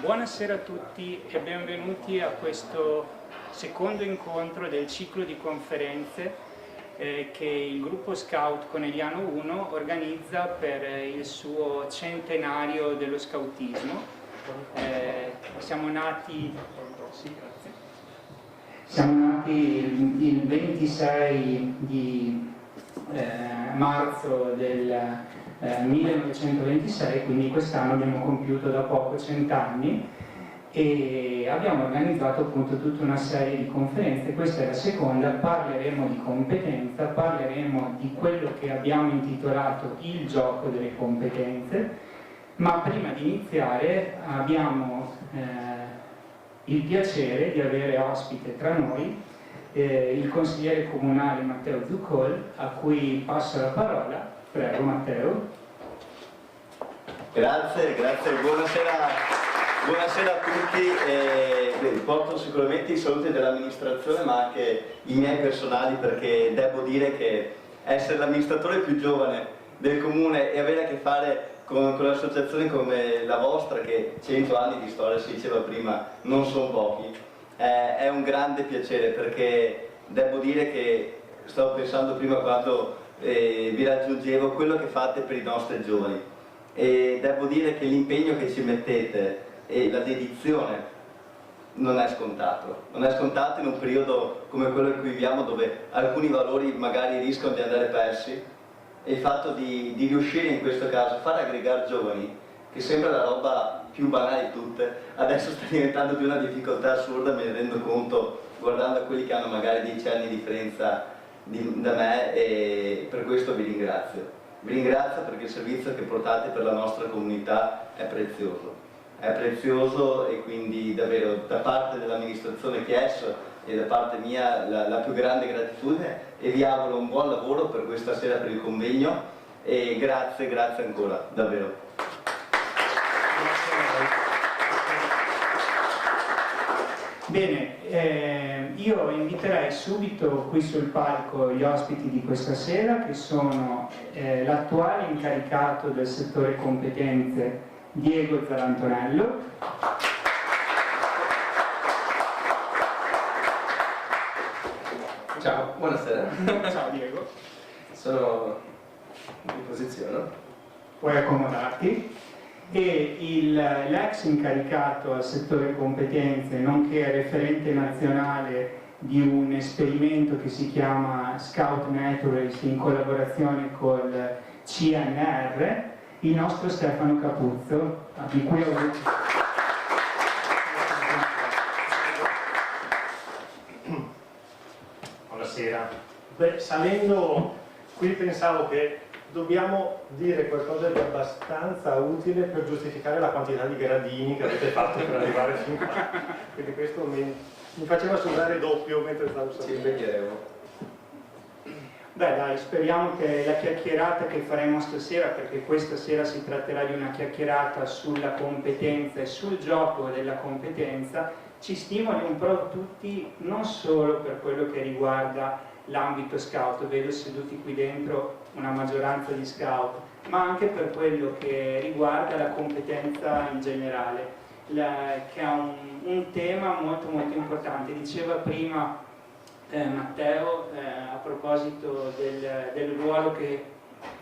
Buonasera a tutti e benvenuti a questo secondo incontro del ciclo di conferenze che il gruppo Scout Conegliano 1 organizza per il suo centenario dello scautismo. Siamo nati il 26 di marzo del 1926, quindi quest'anno abbiamo compiuto da poco 100 anni e abbiamo organizzato appunto tutta una serie di conferenze. Questa è la seconda, parleremo di competenza, parleremo di quello che abbiamo intitolato il gioco delle competenze, ma prima di iniziare abbiamo il piacere di avere ospite tra noi il consigliere comunale Matteo Zuccol, a cui passo la parola. Prego Matteo. Grazie, buonasera a tutti. Porto sicuramente i saluti dell'amministrazione ma anche i miei personali, perché devo dire che essere l'amministratore più giovane del comune e avere a che fare con associazioni come la vostra, che 100 anni di storia, si diceva prima, non sono pochi, è un grande piacere, perché devo dire che stavo pensando prima quando vi raggiungevo quello che fate per i nostri giovani, e devo dire che l'impegno che ci mettete e la dedizione non è scontato in un periodo come quello in cui viviamo, dove alcuni valori magari rischiano di andare persi, e il fatto di riuscire in questo caso a far aggregare giovani, che sembra la roba più banale di tutte, adesso sta diventando di una difficoltà assurda, me ne rendo conto guardando a quelli che hanno magari 10 anni di differenza da me, e per questo vi ringrazio. Vi ringrazio perché il servizio che portate per la nostra comunità è prezioso, e quindi davvero da parte dell'amministrazione Chies e da parte mia la più grande gratitudine, e vi auguro un buon lavoro per questa sera, per il convegno, e grazie ancora, davvero. Bene, io inviterei subito qui sul palco gli ospiti di questa sera, che sono l'attuale incaricato del settore competenze Diego Zarantonello, ciao, buonasera. Ciao Diego. Sono in posizione. Puoi accomodarti. E l'ex incaricato al settore competenze, nonché referente nazionale di un esperimento che si chiama Scout Naturalist in collaborazione col CNR, il nostro Stefano Capuzzo, di cui ho avuto... Buonasera. Beh, salendo qui pensavo che dobbiamo dire qualcosa di abbastanza utile per giustificare la quantità di gradini che avete fatto per arrivare fin qua. Quindi questo mi faceva sudare doppio mentre stavo salendo. Ci impegneremo. Beh dai, speriamo che la chiacchierata che faremo stasera, perché questa sera si tratterà di una chiacchierata sulla competenza e sul gioco della competenza, ci stimoli un po' tutti, non solo per quello che riguarda l'ambito scout, vedo seduti qui dentro una maggioranza di scout, ma anche per quello che riguarda la competenza in generale, che è un tema molto importante. Diceva prima Matteo a proposito del ruolo che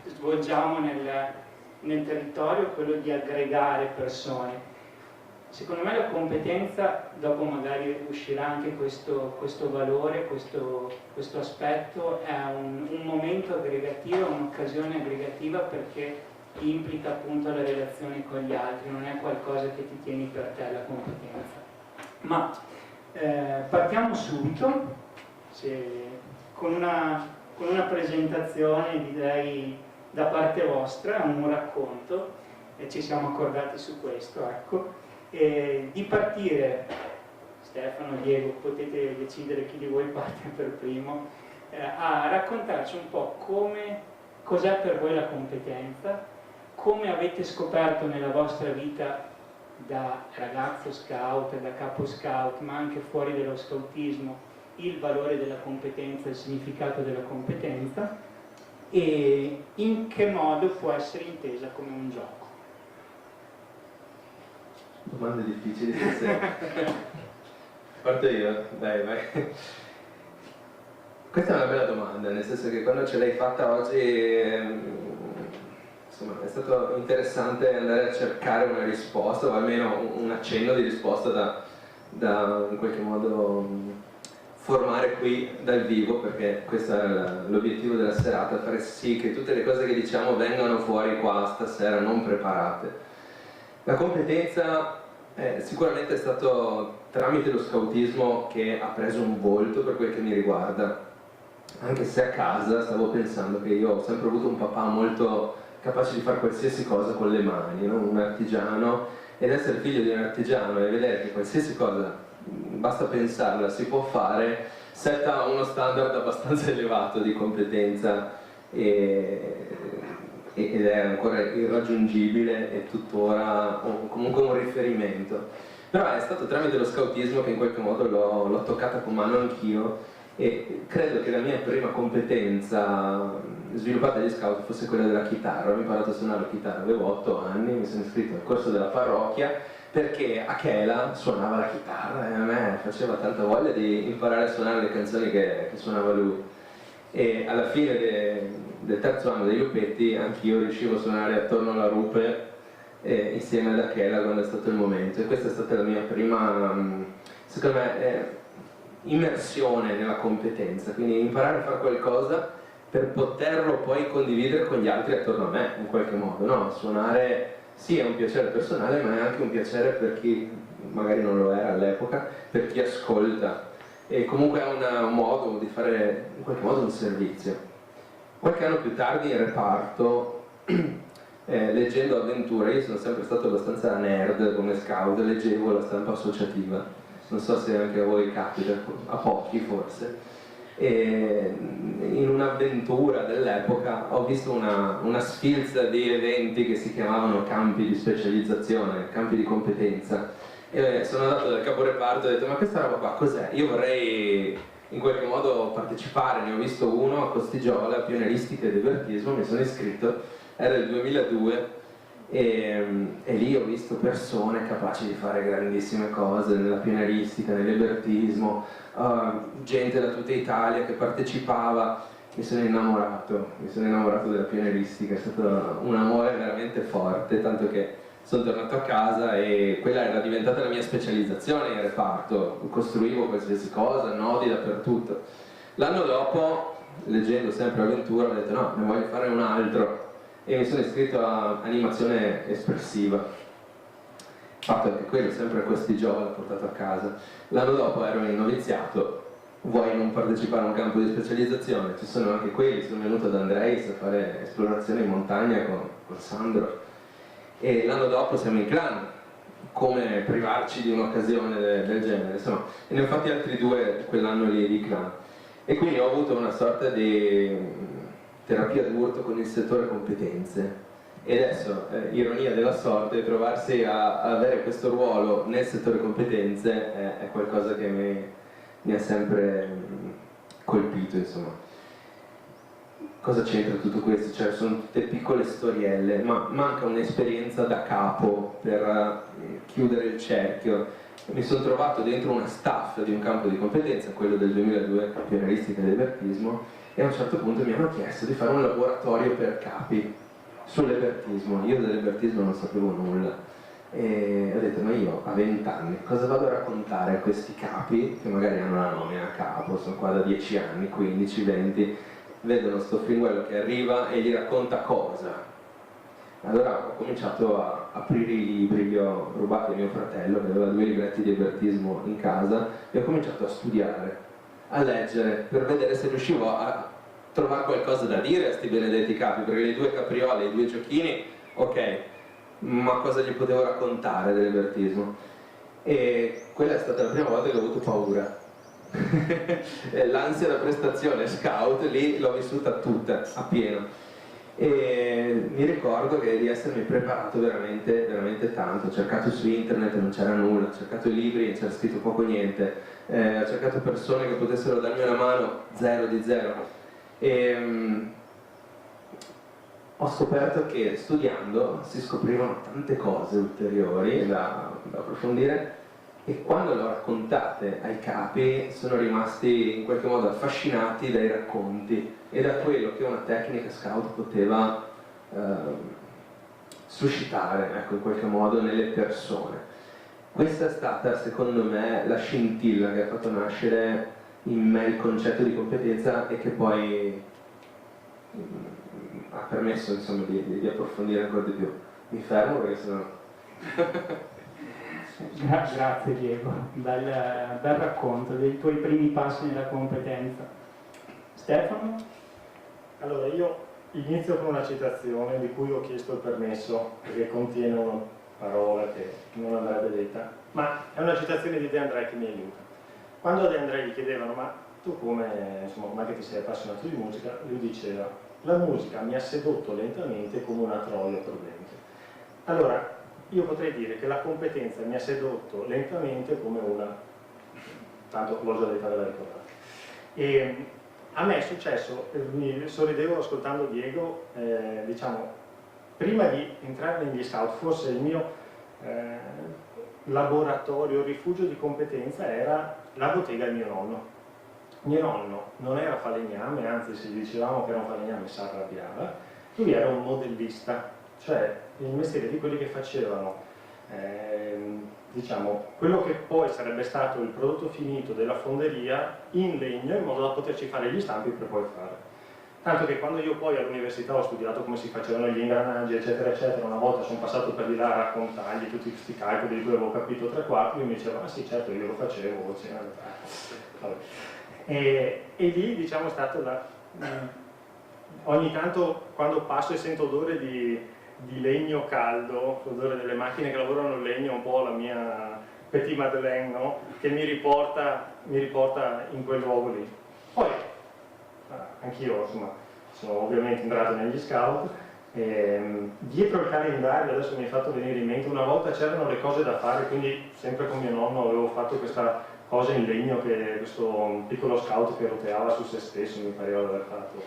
svolgiamo nel territorio, quello di aggregare persone. Secondo me la competenza, dopo magari uscirà anche questo valore, questo aspetto, è un momento aggregativo, un'occasione aggregativa, perché implica appunto le relazioni con gli altri, non è qualcosa che ti tieni per te la competenza. Ma partiamo subito con una presentazione, direi, da parte vostra, un racconto, e ci siamo accordati su questo, ecco. Di partire, Stefano, Diego, potete decidere chi di voi parte per primo, a raccontarci un po' cos'è per voi la competenza, come avete scoperto nella vostra vita da ragazzo scout, da capo scout, ma anche fuori dello scoutismo, il valore della competenza, il significato della competenza, e in che modo può essere intesa come un gioco? Domande difficili stasera. Parto io, dai, vai. Questa è una bella domanda, nel senso che quando ce l'hai fatta oggi, insomma, è stato interessante andare a cercare una risposta, o almeno un accenno di risposta da in qualche modo formare qui dal vivo, perché questo è l'obiettivo della serata, fare sì che tutte le cose che diciamo vengano fuori qua stasera non preparate. La competenza sicuramente è stato tramite lo scautismo che ha preso un volto per quel che mi riguarda, anche se a casa stavo pensando che io ho sempre avuto un papà molto capace di fare qualsiasi cosa con le mani, no? Un artigiano, ed essere figlio di un artigiano e vedere che qualsiasi cosa, basta pensarla, si può fare, setta uno standard abbastanza elevato di competenza ed è ancora irraggiungibile e tuttora comunque un riferimento. Però è stato tramite lo scautismo che in qualche modo l'ho toccata con mano anch'io, e credo che la mia prima competenza sviluppata agli scout fosse quella della chitarra. Ho imparato a suonare la chitarra, avevo 8 anni, mi sono iscritto al corso della parrocchia perché Achela suonava la chitarra e a me faceva tanta voglia di imparare a suonare le canzoni che suonava lui. E alla fine del terzo anno dei Lupetti anch'io riuscivo a suonare attorno alla rupe insieme ad Achela quando è stato il momento, e questa è stata la mia prima, secondo me, immersione nella competenza, quindi imparare a fare qualcosa per poterlo poi condividere con gli altri attorno a me in qualche modo, no? Suonare sì è un piacere personale, ma è anche un piacere per chi magari non lo era all'epoca, per chi ascolta, e comunque è un modo di fare in qualche modo un servizio. Qualche anno più tardi in reparto, leggendo avventure, io sono sempre stato abbastanza nerd come scout, leggevo la stampa associativa, non so se anche a voi capita, a pochi forse, e in un'avventura dell'epoca ho visto una sfilza di eventi che si chiamavano campi di specializzazione, campi di competenza, e sono andato dal caporeparto e ho detto: ma questa roba qua cos'è? Io vorrei in qualche modo partecipare. Ne ho visto uno a Costigiola, pionieristica e divertismo, mi sono iscritto, era il 2002, e lì ho visto persone capaci di fare grandissime cose nella pionieristica, nell'ebertismo, gente da tutta Italia che partecipava. Mi sono innamorato della pionieristica, è stato un amore veramente forte, tanto che sono tornato a casa e quella era diventata la mia specializzazione in reparto, costruivo qualsiasi cosa, nodi dappertutto. L'anno dopo, leggendo sempre Avventura, ho detto no, ne voglio fare un altro, e mi sono iscritto a animazione espressiva. Fatto anche quello, sempre a Costigiola, portato a casa. L'anno dopo ero in noviziato, vuoi non partecipare a un campo di specializzazione? Ci sono anche quelli, sono venuto ad Andreis a fare esplorazione in montagna con Sandro. E l'anno dopo siamo in clan, come privarci di un'occasione del genere, insomma. E ne ho fatti altri 2 quell'anno lì di clan. E quindi ho avuto una sorta di terapia d'urto con il settore competenze. E adesso, ironia della sorte, trovarsi a avere questo ruolo nel settore competenze è qualcosa che mi ha sempre colpito, insomma. Cosa c'entra tutto questo? Cioè, sono tutte piccole storielle, ma manca un'esperienza da capo per chiudere il cerchio. Mi sono trovato dentro una staff di un campo di competenza, quello del 2002, pionieristica e libertismo, e a un certo punto mi hanno chiesto di fare un laboratorio per capi sull'ebertismo. Io dell'ebertismo non sapevo nulla e ho detto: ma io a 20 anni cosa vado a raccontare a questi capi che magari hanno la nomina a capo, sono qua da 10 anni, 15, 20, vedono sto fringuello che arriva e gli racconta cosa? Allora ho cominciato a aprire i libri, li ho rubati a mio fratello che aveva 2 libretti di ebertismo in casa, e ho cominciato a studiare, a leggere, per vedere se riuscivo a trovare qualcosa da dire a sti benedetti capi, perché le 2 capriole, i 2 giochini, ok, ma cosa gli potevo raccontare dell'ebertismo? E quella è stata la prima volta che ho avuto paura. L'ansia da prestazione scout lì l'ho vissuta tutta, a pieno. E mi ricordo di essermi preparato veramente, veramente tanto. Ho cercato su internet e non c'era nulla, ho cercato i libri e c'era scritto poco o niente, ho cercato persone che potessero darmi una mano, zero di zero. E ho scoperto che studiando si scoprivano tante cose ulteriori da approfondire, e quando le ho raccontate ai capi sono rimasti in qualche modo affascinati dai racconti e da quello che una tecnica scout poteva suscitare, ecco, in qualche modo nelle persone. Questa è stata, secondo me, la scintilla che ha fatto nascere in me il concetto di competenza e che poi ha permesso, insomma, di approfondire ancora di più. Mi fermo perché sennò... Grazie Diego, bel racconto dei tuoi primi passi nella competenza. Stefano? Allora, io inizio con una citazione di cui ho chiesto il permesso, perché contiene una parola che non andrebbe detta, ma è una citazione di De André che mi aiuta. Quando a De André gli chiedevano, ma tu come, insomma, ma che ti sei appassionato di musica, lui diceva, la musica mi ha sedotto lentamente come una troia prudente. Allora, io potrei dire che la competenza mi ha sedotto lentamente come una... tanto l'ho già detta, ve la ricordate. E a me è successo, mi sorridevo ascoltando Diego, diciamo, prima di entrare negli scout, forse il mio laboratorio, rifugio di competenza era la bottega di mio nonno. Mio nonno non era falegname, anzi se gli dicevamo che era un falegname si arrabbiava, lui era un modellista, cioè il mestiere di quelli che facevano diciamo, quello che poi sarebbe stato il prodotto finito della fonderia in legno in modo da poterci fare gli stampi per poi fare. Tanto che quando io poi all'università ho studiato come si facevano gli ingranaggi eccetera eccetera, una volta sono passato per di là a raccontargli tutti questi calcoli di cui avevo capito 3/4, lui mi diceva ah sì certo io lo facevo, e lì diciamo è stato ogni tanto quando passo e sento odore di legno caldo, l'odore delle macchine che lavorano il legno, un po' la mia petit madeleine, no? Che mi riporta in quel luogo lì. Poi, anch'io insomma, sono ovviamente entrato negli scout, dietro il calendario, adesso mi è fatto venire in mente, una volta c'erano le cose da fare, quindi sempre con mio nonno avevo fatto questa cosa in legno, questo piccolo scout che roteava su se stesso, mi pareva di aver fatto.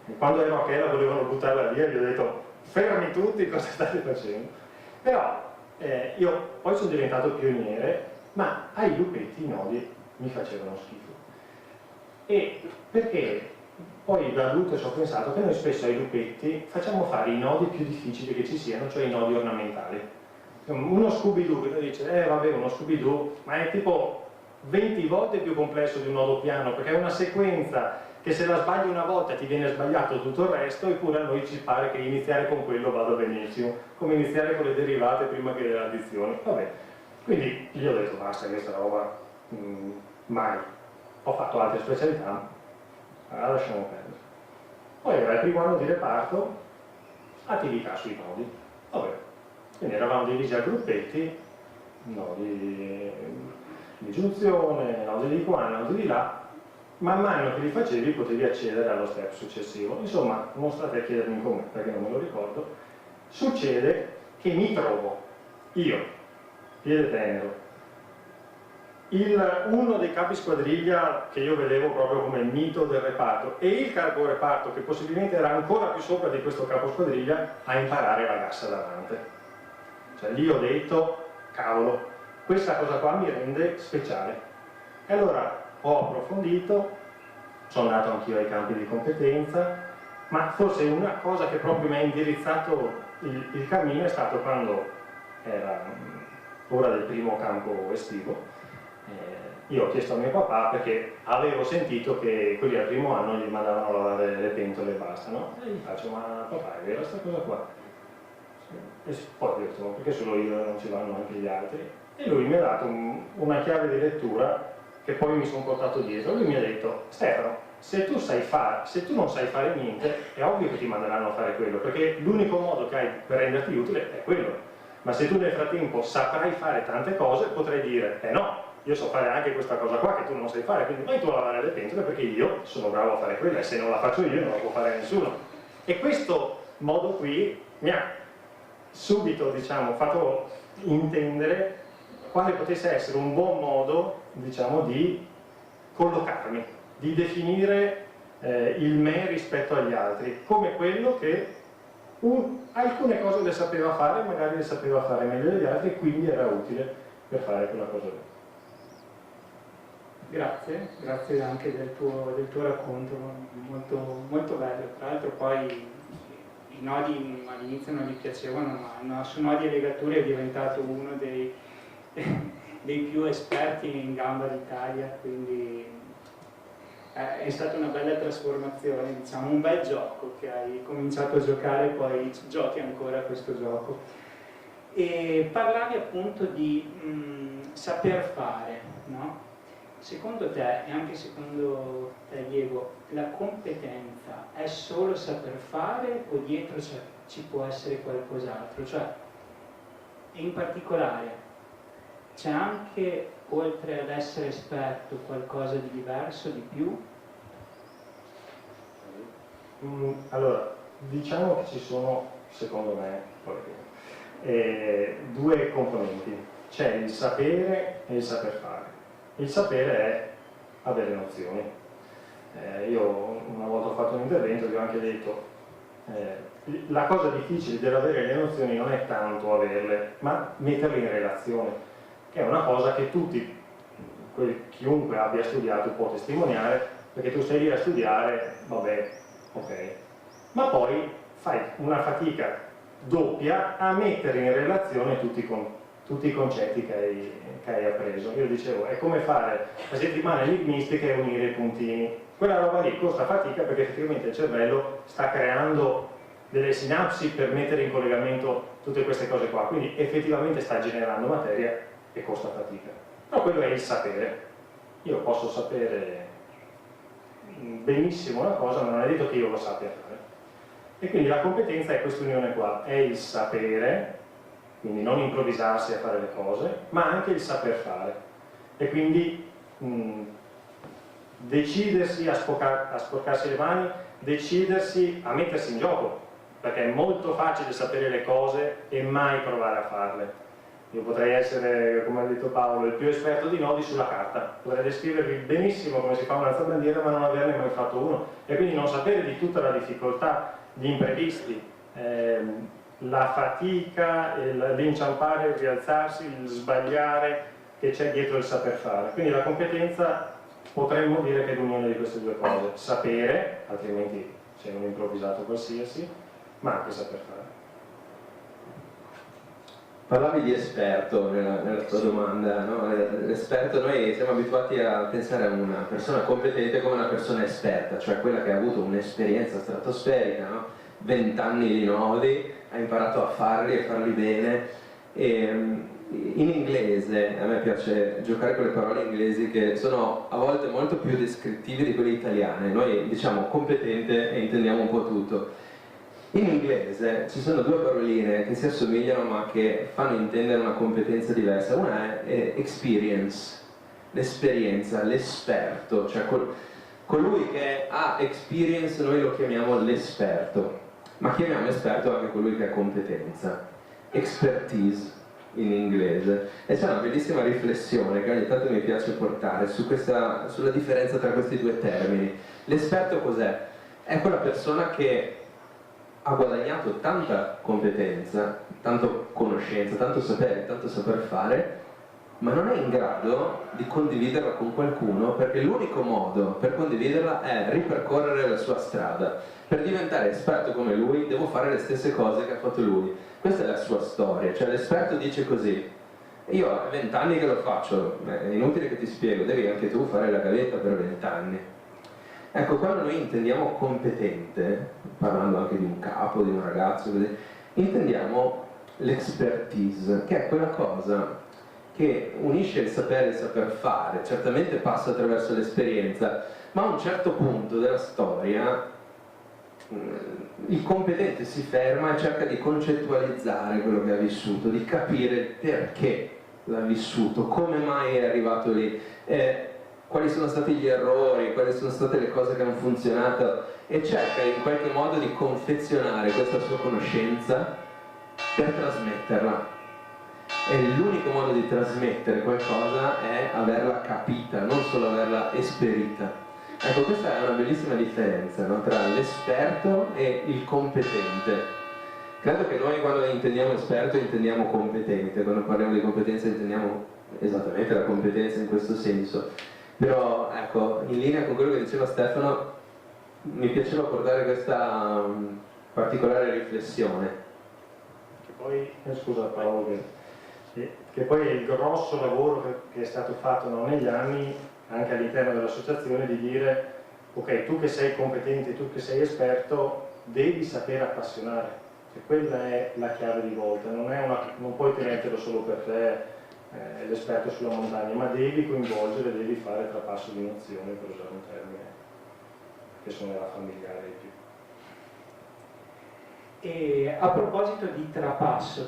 E quando ero a Chela volevano buttarla via, gli ho detto fermi tutti, cosa state facendo? Però io poi sono diventato pioniere, ma ai lupetti i nodi mi facevano schifo. E perché poi da adulto ci ho pensato che noi spesso ai lupetti facciamo fare i nodi più difficili che ci siano, cioè i nodi ornamentali. Uno Scooby-Doo che noi dice, vabbè, uno Scooby-Doo, ma è tipo 20 volte più complesso di un nodo piano, perché è una sequenza che se la sbagli una volta ti viene sbagliato tutto il resto, eppure a noi ci pare che iniziare con quello vada benissimo, come iniziare con le derivate prima che le addizioni. Vabbè, quindi io ho detto basta questa roba, mai. Ho fatto altre specialità, allora lasciamo perdere. Poi era il primo anno di reparto, attività sui nodi. Vabbè, quindi eravamo divisi a gruppetti, nodi di giunzione, nodi di qua, nodi di là. Man mano che li facevi potevi accedere allo step successivo. Insomma, non state a chiedermi come, perché non me lo ricordo. Succede che mi trovo, io, piede tenero, uno dei capi squadriglia che io vedevo proprio come il mito del reparto e il capo reparto che possibilmente era ancora più sopra di questo capo squadriglia a imparare la gassa davanti. Cioè lì ho detto, cavolo, questa cosa qua mi rende speciale. E allora ho approfondito, sono andato anch'io ai campi di competenza, ma forse una cosa che proprio mi ha indirizzato il cammino è stato quando era ora del primo campo estivo. Io ho chiesto a mio papà perché avevo sentito che quelli al primo anno gli mandavano a lavare le pentole e basta, no? E gli faccio, ma papà è vera questa cosa qua? E poi ho detto, perché solo io non ci vanno anche gli altri? E lui mi ha dato una chiave di lettura che poi mi sono portato dietro. Lui mi ha detto, Stefano, se tu non sai fare niente, è ovvio che ti manderanno a fare quello, perché l'unico modo che hai per renderti utile è quello. Ma se tu nel frattempo saprai fare tante cose, potrai dire, no, io so fare anche questa cosa qua che tu non sai fare, quindi vai tu a lavare le pentole perché io sono bravo a fare quella e se non la faccio io non la può fare nessuno. E questo modo qui mi ha subito, diciamo, fatto intendere quale potesse essere un buon modo, diciamo, di collocarmi, di definire il me rispetto agli altri, come quello che alcune cose le sapeva fare, magari le sapeva fare meglio degli altri, e quindi era utile per fare quella cosa lì. Grazie anche del tuo racconto, molto, molto bello. Tra l'altro poi i nodi all'inizio non gli piacevano, ma su nodi e legature è diventato uno dei più esperti in gamba d'Italia, quindi è stata una bella trasformazione, diciamo, un bel gioco che hai cominciato a giocare e poi giochi ancora a questo gioco. E parlavi appunto di saper fare, no? Secondo te, e anche secondo te Diego, la competenza è solo saper fare o dietro ci può essere qualcos'altro? Cioè, in particolare, c'è anche, oltre ad essere esperto, qualcosa di diverso, di più? Allora, diciamo che ci sono, secondo me, due componenti. C'è il sapere e il saper fare. Il sapere è avere nozioni. Io una volta ho fatto un intervento e vi ho anche detto la cosa difficile dell'avere le nozioni non è tanto averle, ma metterle in relazione, che è una cosa che tutti, chiunque abbia studiato può testimoniare, perché tu sei lì a studiare, vabbè, ok, ma poi fai una fatica doppia a mettere in relazione tutti i concetti che hai appreso. Io dicevo, è come fare la settimana enigmistica e unire i puntini. Quella roba lì costa fatica perché effettivamente il cervello sta creando delle sinapsi per mettere in collegamento tutte queste cose qua, quindi effettivamente sta generando materia e costa fatica. Però quello è il sapere. Io posso sapere benissimo una cosa, ma non è detto che io lo sappia fare. E quindi la competenza è questa unione qua, è il sapere, quindi non improvvisarsi a fare le cose, ma anche il saper fare. E quindi decidersi a sporcarsi le mani, decidersi a mettersi in gioco, perché è molto facile sapere le cose e mai provare a farle. Io potrei essere, come ha detto Paolo, il più esperto di nodi sulla carta, potrei descrivervi benissimo come si fa un alzabandiera ma non averne mai fatto uno, e quindi non sapere di tutta la difficoltà, gli imprevisti, la fatica, l'inciampare, il rialzarsi, il sbagliare che c'è dietro il saper fare. Quindi la competenza potremmo dire che è l'unione di queste due cose: sapere, altrimenti sei un improvvisato qualsiasi, ma anche saper fare. Parlavi di esperto nella tua domanda, no? L'esperto, noi siamo abituati a pensare a una persona competente come una persona esperta, cioè quella che ha avuto un'esperienza stratosferica, no? 20 anni di nodi, ha imparato a farli e farli bene. E, in inglese, a me piace giocare con le parole inglesi che sono a volte molto più descrittive di quelle italiane. Noi diciamo competente e intendiamo un po' tutto. In inglese ci sono due paroline che si assomigliano ma che fanno intendere una competenza diversa. Una è experience, l'esperienza, l'esperto, cioè colui che ha experience noi lo chiamiamo l'esperto, ma chiamiamo esperto anche colui che ha competenza, expertise in inglese. E c'è una bellissima riflessione che ogni tanto mi piace portare sulla differenza tra questi due termini. L'esperto cos'è? È quella persona che ha guadagnato tanta competenza, tanto conoscenza, tanto sapere, tanto saper fare, ma non è in grado di condividerla con qualcuno, perché l'unico modo per condividerla è ripercorrere la sua strada. Per diventare esperto come lui devo fare le stesse cose che ha fatto lui. Questa è la sua storia, cioè l'esperto dice così: io ho 20 anni che lo faccio, è inutile che ti spiego, devi anche tu fare la gavetta per 20 anni. Ecco, quando noi intendiamo competente, parlando anche di un capo, di un ragazzo, così, intendiamo l'expertise, che è quella cosa che unisce il sapere e il saper fare. Certamente passa attraverso l'esperienza, ma a un certo punto della storia il competente si ferma e cerca di concettualizzare quello che ha vissuto, di capire perché l'ha vissuto, come mai è arrivato lì, quali sono stati gli errori, quali sono state le cose che hanno funzionato, e cerca in qualche modo di confezionare questa sua conoscenza per trasmetterla. E l'unico modo di trasmettere qualcosa è averla capita, non solo averla esperita. Ecco, questa è una bellissima differenza, no? Tra l'esperto e il competente. Credo che noi quando intendiamo esperto intendiamo competente, quando parliamo di competenza intendiamo esattamente la competenza in questo senso. Però ecco, in linea con quello che diceva Stefano, mi piaceva portare questa particolare riflessione. Che poi, scusa Paolo, che poi è il grosso lavoro che è stato fatto negli anni anche all'interno dell'associazione di dire ok, tu che sei competente, tu che sei esperto, devi saper appassionare. Cioè, quella è la chiave di volta, non puoi tenertelo solo per te l'esperto sulla montagna, ma devi coinvolgere, devi fare trapasso di nozioni, per usare un termine che suonerà familiare di più. E a proposito di trapasso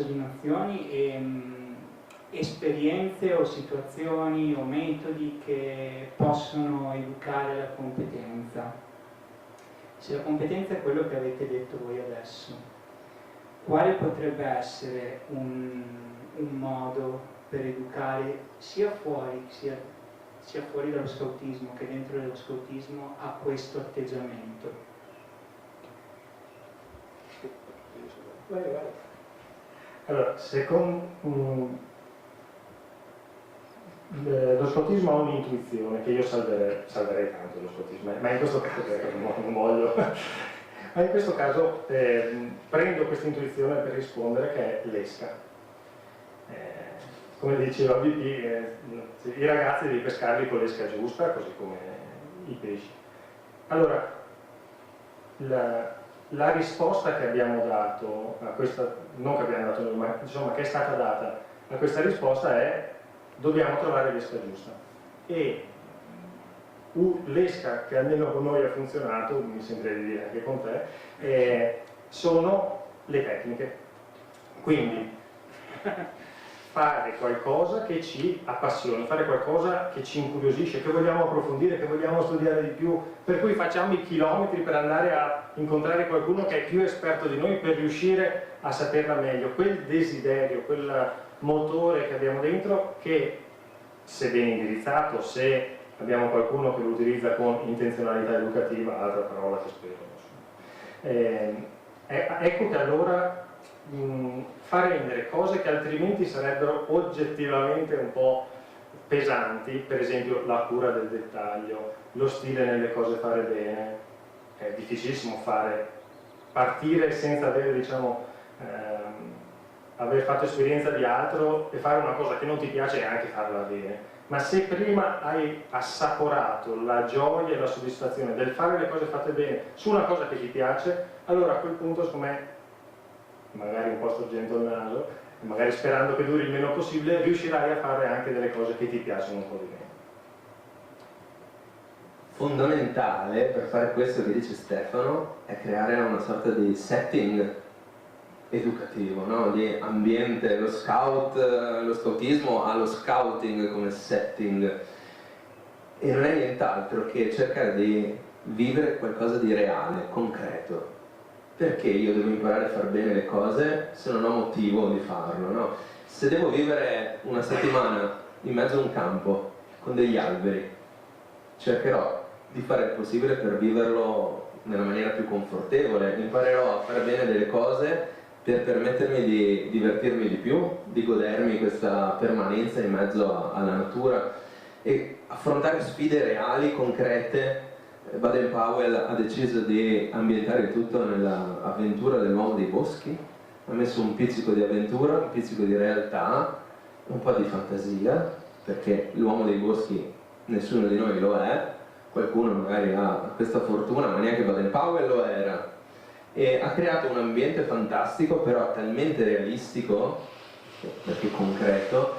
di nozioni, esperienze o situazioni o metodi che possono educare la competenza. Se la competenza è quello che avete detto voi adesso, quale potrebbe essere un modo per educare sia fuori dallo scautismo che dentro dello scautismo a questo atteggiamento? Vai. Allora, lo scautismo ha un'intuizione che io salverei tanto lo scautismo, ma in questo caso non voglio. Ma in questo caso prendo questa intuizione per rispondere, che è l'esca. Come diceva BP, i ragazzi devi pescarli con l'esca giusta, così come i pesci. Allora, la risposta che abbiamo dato a questa, non che abbiamo dato noi, ma insomma che è stata data a questa risposta è: dobbiamo trovare l'esca giusta. E l'esca che almeno con noi ha funzionato, mi sembra di dire anche con te, sono le tecniche. Quindi fare qualcosa che ci appassioni, fare qualcosa che ci incuriosisce, che vogliamo approfondire, che vogliamo studiare di più, per cui facciamo i chilometri per andare a incontrare qualcuno che è più esperto di noi per riuscire a saperla meglio. Quel desiderio, quel motore che abbiamo dentro, che se ben indirizzato, se abbiamo qualcuno che lo utilizza con intenzionalità educativa, altra parola che spero, ecco che allora fa rendere cose che altrimenti sarebbero oggettivamente un po' pesanti, per esempio la cura del dettaglio, lo stile nelle cose fare bene. È difficilissimo partire senza avere, diciamo, aver fatto esperienza di altro e fare una cosa che non ti piace e anche farla bene. Ma se prima hai assaporato la gioia e la soddisfazione del fare le cose fatte bene su una cosa che ti piace, allora a quel punto, secondo me, magari un po' storgendo il naso, magari sperando che duri il meno possibile, riuscirai a fare anche delle cose che ti piacciono un po' di meno. Fondamentale per fare questo che dice Stefano è creare una sorta di setting educativo, no? Di ambiente. Lo scautismo ha lo scouting come setting e non è nient'altro che cercare di vivere qualcosa di reale, concreto. Perché io devo imparare a far bene le cose se non ho motivo di farlo, no? Se devo vivere una settimana in mezzo a un campo con degli alberi, cercherò di fare il possibile per viverlo nella maniera più confortevole, imparerò a fare bene delle cose per permettermi di divertirmi di più, di godermi questa permanenza in mezzo alla natura e affrontare sfide reali, concrete. Baden-Powell ha deciso di ambientare il tutto nell'avventura dell'uomo dei boschi, ha messo un pizzico di avventura, un pizzico di realtà, un po' di fantasia, perché l'uomo dei boschi nessuno di noi lo è, qualcuno magari ha questa fortuna, ma neanche Baden-Powell lo era, e ha creato un ambiente fantastico, però talmente realistico, perché concreto,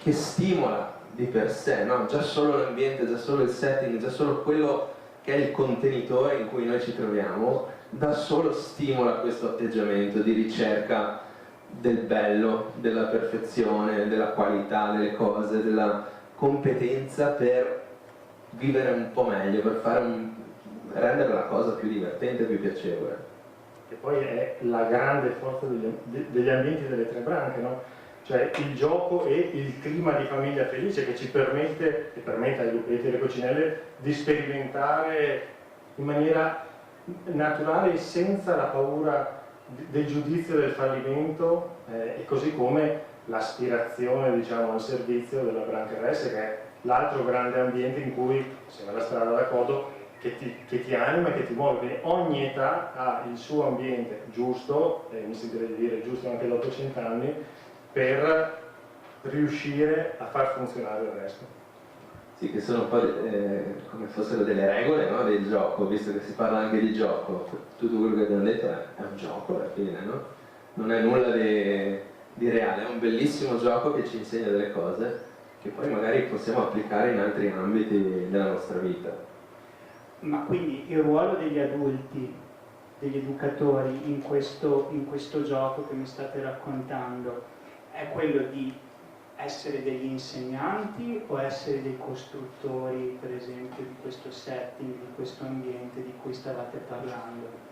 che stimola di per sé, no? Già solo l'ambiente, già solo il setting, già solo quello che è il contenitore in cui noi ci troviamo, da solo stimola questo atteggiamento di ricerca del bello, della perfezione, della qualità delle cose, della competenza per vivere un po' meglio, per rendere la cosa più divertente, più piacevole. E poi è la grande forza degli ambienti delle tre branche, no? Cioè il gioco e il clima di famiglia felice che ci permette, e permette ai lupetti e alle coccinelle di sperimentare in maniera naturale e senza la paura del giudizio del fallimento e così come l'aspirazione, diciamo, al servizio della Branca RS, che è l'altro grande ambiente in cui, insieme alla strada da Codo, che ti anima e che ti muove. Quindi ogni età ha il suo ambiente giusto, e mi sentirei di dire giusto anche dopo 100 anni, per riuscire a far funzionare il resto. Sì, che sono un po' come fossero delle regole, no, del gioco, visto che si parla anche di gioco. Tutto quello che abbiamo detto è un gioco alla fine, no? Non è nulla di reale, è un bellissimo gioco che ci insegna delle cose che poi magari possiamo applicare in altri ambiti della nostra vita. Ma quindi il ruolo degli adulti, degli educatori in questo gioco che mi state raccontando è quello di essere degli insegnanti o essere dei costruttori, per esempio, di questo setting, di questo ambiente di cui stavate parlando?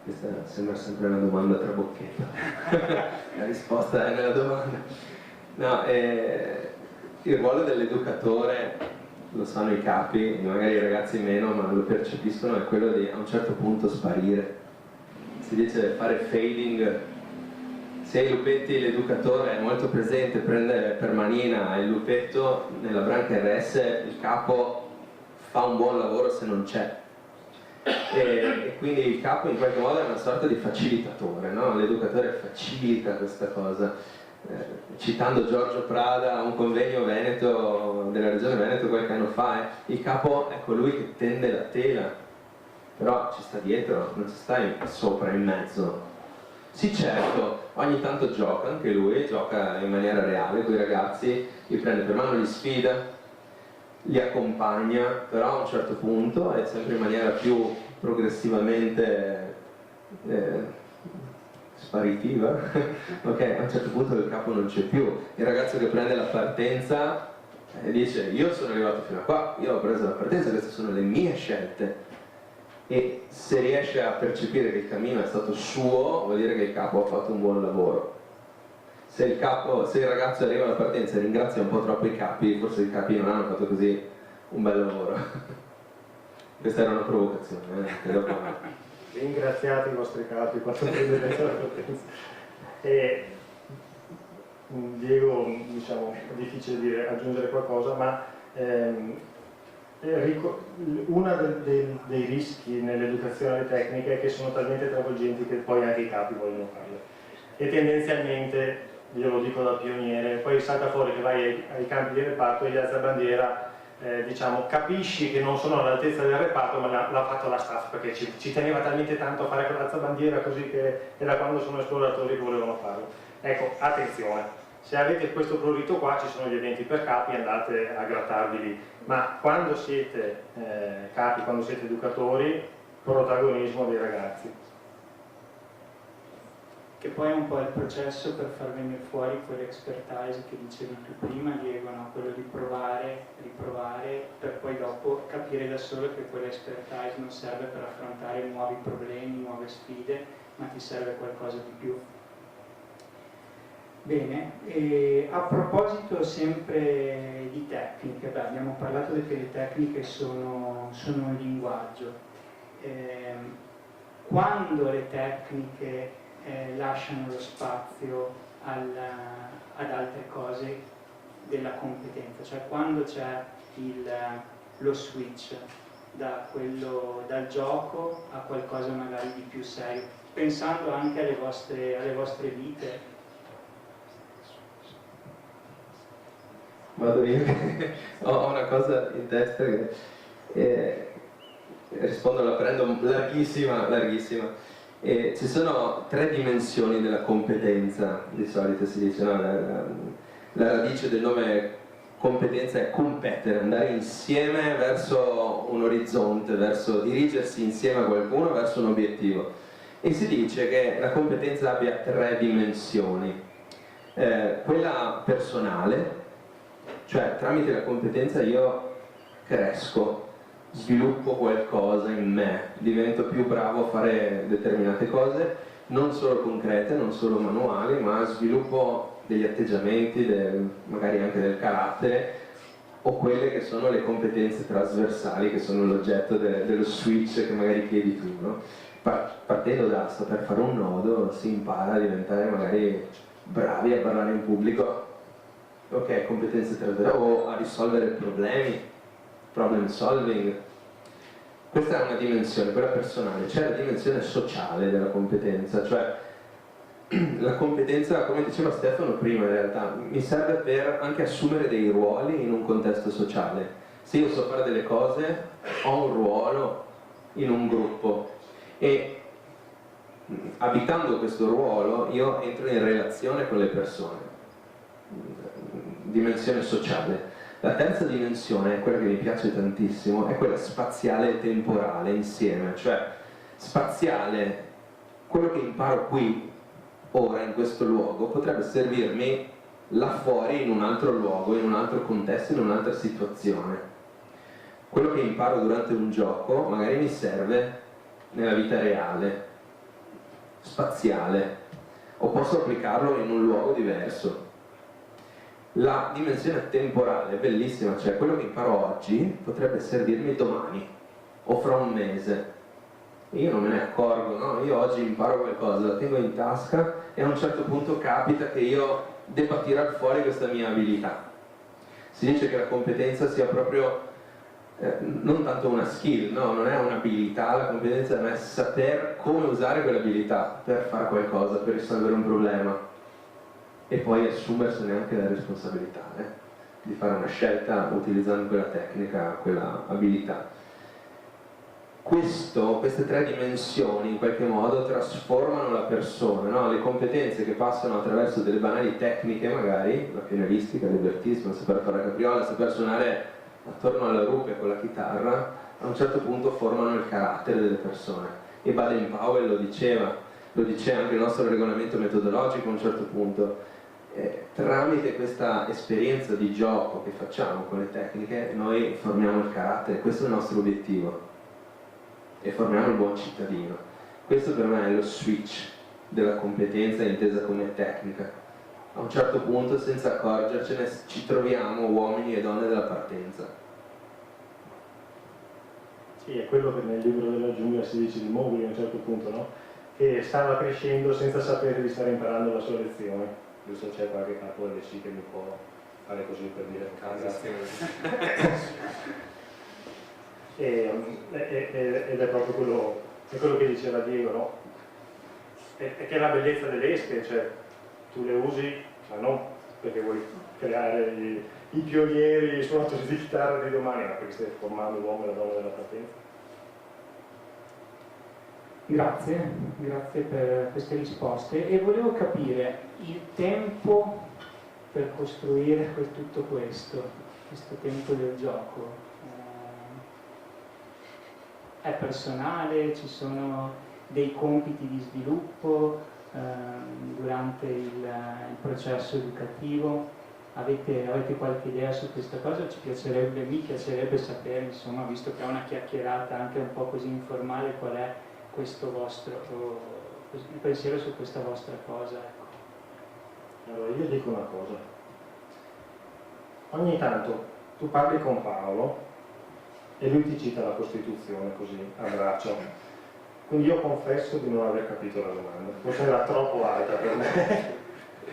Questa sembra sempre una domanda trabocchetto. La risposta è nella domanda. No, il ruolo dell'educatore, lo sanno i capi, magari i ragazzi meno, ma lo percepiscono, è quello di a un certo punto sparire. Si dice fare fading. Se ai lupetti l'educatore è molto presente, prende per manina il lupetto, nella Branca RS il capo fa un buon lavoro se non c'è. E quindi il capo in qualche modo è una sorta di facilitatore, no? L'educatore facilita questa cosa. Citando Giorgio Prada a un convegno veneto della regione Veneto qualche anno fa, il capo è colui che tende la tela, però ci sta dietro, non ci sta sopra, in mezzo. Sì, certo, ogni tanto gioca, anche lui gioca in maniera reale con i ragazzi, li prende per mano, li sfida, li accompagna, però a un certo punto è sempre in maniera più progressivamente sparitiva, ok, a un certo punto il capo non c'è più, il ragazzo che prende la partenza dice io sono arrivato fino a qua, io ho preso la partenza, queste sono le mie scelte, e se riesce a percepire che il cammino è stato suo vuol dire che il capo ha fatto un buon lavoro. Se il ragazzo arriva alla partenza e ringrazia un po' troppo i capi, forse i capi non hanno fatto così un bel lavoro. Questa era una provocazione, Ringraziate i vostri capi quando prendete la partenza. Diego, diciamo, è difficile dire, aggiungere qualcosa, ma uno dei rischi nell'educazione alle tecniche è che sono talmente travolgenti che poi anche i capi vogliono farle. E tendenzialmente, io lo dico da pioniere, poi salta fuori che vai ai campi di reparto e gli alzabandiera, diciamo, capisci che non sono all'altezza del reparto, ma l'ha fatto la staff perché ci teneva talmente tanto a fare quell'alzabandiera così che era quando sono esploratori che volevano farlo. Ecco, attenzione, se avete questo prurito qua ci sono gli eventi per capi, andate a grattarvi lì, ma quando siete capi, quando siete educatori, protagonismo dei ragazzi. Che poi è un po' il processo per far venire fuori quell'expertise che dicevi tu prima, Diego, no? Quello di provare, riprovare, per poi dopo capire da solo che quell'expertise non serve per affrontare nuovi problemi, nuove sfide, ma ti serve qualcosa di più. Bene, e a proposito sempre di tecniche, abbiamo parlato che le tecniche sono un linguaggio. Quando le tecniche lasciano lo spazio ad altre cose della competenza, cioè quando c'è lo switch dal gioco a qualcosa magari di più serio, pensando anche alle vostre vite. Vado io, ho una cosa in testa che rispondo, la prendo larghissima. Ci sono 3 dimensioni della competenza, di solito si dice, no? La radice del nome competenza è competere, andare insieme verso un orizzonte, verso dirigersi insieme a qualcuno, verso un obiettivo. E si dice che la competenza abbia 3 dimensioni. Quella personale, cioè tramite la competenza io cresco, sviluppo qualcosa in me, divento più bravo a fare determinate cose, non solo concrete, non solo manuali, ma sviluppo degli atteggiamenti, magari anche del carattere, o quelle che sono le competenze trasversali, che sono l'oggetto dello switch che magari chiedi tu, no? partendo da saper fare un nodo si impara a diventare magari bravi a parlare in pubblico, ok, competenze trasversali, o a risolvere problemi, problem solving. Questa è una dimensione, quella personale. C'è la dimensione sociale della competenza, cioè la competenza, come diceva Stefano prima, in realtà mi serve per anche assumere dei ruoli in un contesto sociale. Se io so fare delle cose, ho un ruolo in un gruppo e abitando questo ruolo io entro in relazione con le persone. Dimensione sociale. La terza dimensione è quella che mi piace tantissimo, è quella spaziale e temporale insieme, cioè spaziale, quello che imparo qui, ora, in questo luogo, potrebbe servirmi là fuori in un altro luogo, in un altro contesto, in un'altra situazione. Quello che imparo durante un gioco magari mi serve nella vita reale, spaziale, o posso applicarlo in un luogo diverso. La dimensione temporale è bellissima, cioè quello che imparo oggi potrebbe servirmi domani o fra un mese. Io non me ne accorgo, no? Io oggi imparo qualcosa, la tengo in tasca e a un certo punto capita che io debba tirar fuori questa mia abilità. Si dice che la competenza sia proprio non tanto una skill, no? Non è un'abilità, la competenza è saper come usare quell'abilità per fare qualcosa, per risolvere un problema e poi assumersene anche la responsabilità di fare una scelta utilizzando quella tecnica, quella abilità. Queste tre dimensioni in qualche modo trasformano la persona, no? Le competenze che passano attraverso delle banali tecniche magari, la pianistica, l'evertismo, saper fare la capriola, saper suonare attorno alla rupe con la chitarra, a un certo punto formano il carattere delle persone. E Baden-Powell lo diceva, lo dice anche il nostro regolamento metodologico a un certo punto. Tramite questa esperienza di gioco che facciamo con le tecniche noi formiamo il carattere, questo è il nostro obiettivo e formiamo il buon cittadino. Questo per me è lo switch della competenza intesa come tecnica. A un certo punto, senza accorgercene, ci troviamo uomini e donne della partenza. Sì, è quello che nel libro della giungla si dice di Mowgli a un certo punto, no? Che stava crescendo senza sapere di stare imparando la sua lezione. Giusto, c'è qualche capo delle sì che mi può fare così per dire ed è proprio quello che diceva Diego, no? È che è la bellezza delle esche, cioè tu le usi, ma non perché vuoi creare i pionieri, i suonatori di chitarra di domani, ma perché stai formando l'uomo e la donna della partenza. Grazie per queste risposte e volevo capire il tempo per costruire tutto questo tempo del gioco. È personale? Ci sono dei compiti di sviluppo durante il processo educativo? Avete qualche idea su questa cosa? Mi piacerebbe sapere, insomma, visto che è una chiacchierata anche un po' così informale, qual è questo il pensiero su questa vostra cosa, ecco. Allora io dico una cosa, ogni tanto tu parli con Paolo e lui ti cita la Costituzione così a braccio, quindi io confesso di non aver capito la domanda, forse era troppo alta per me.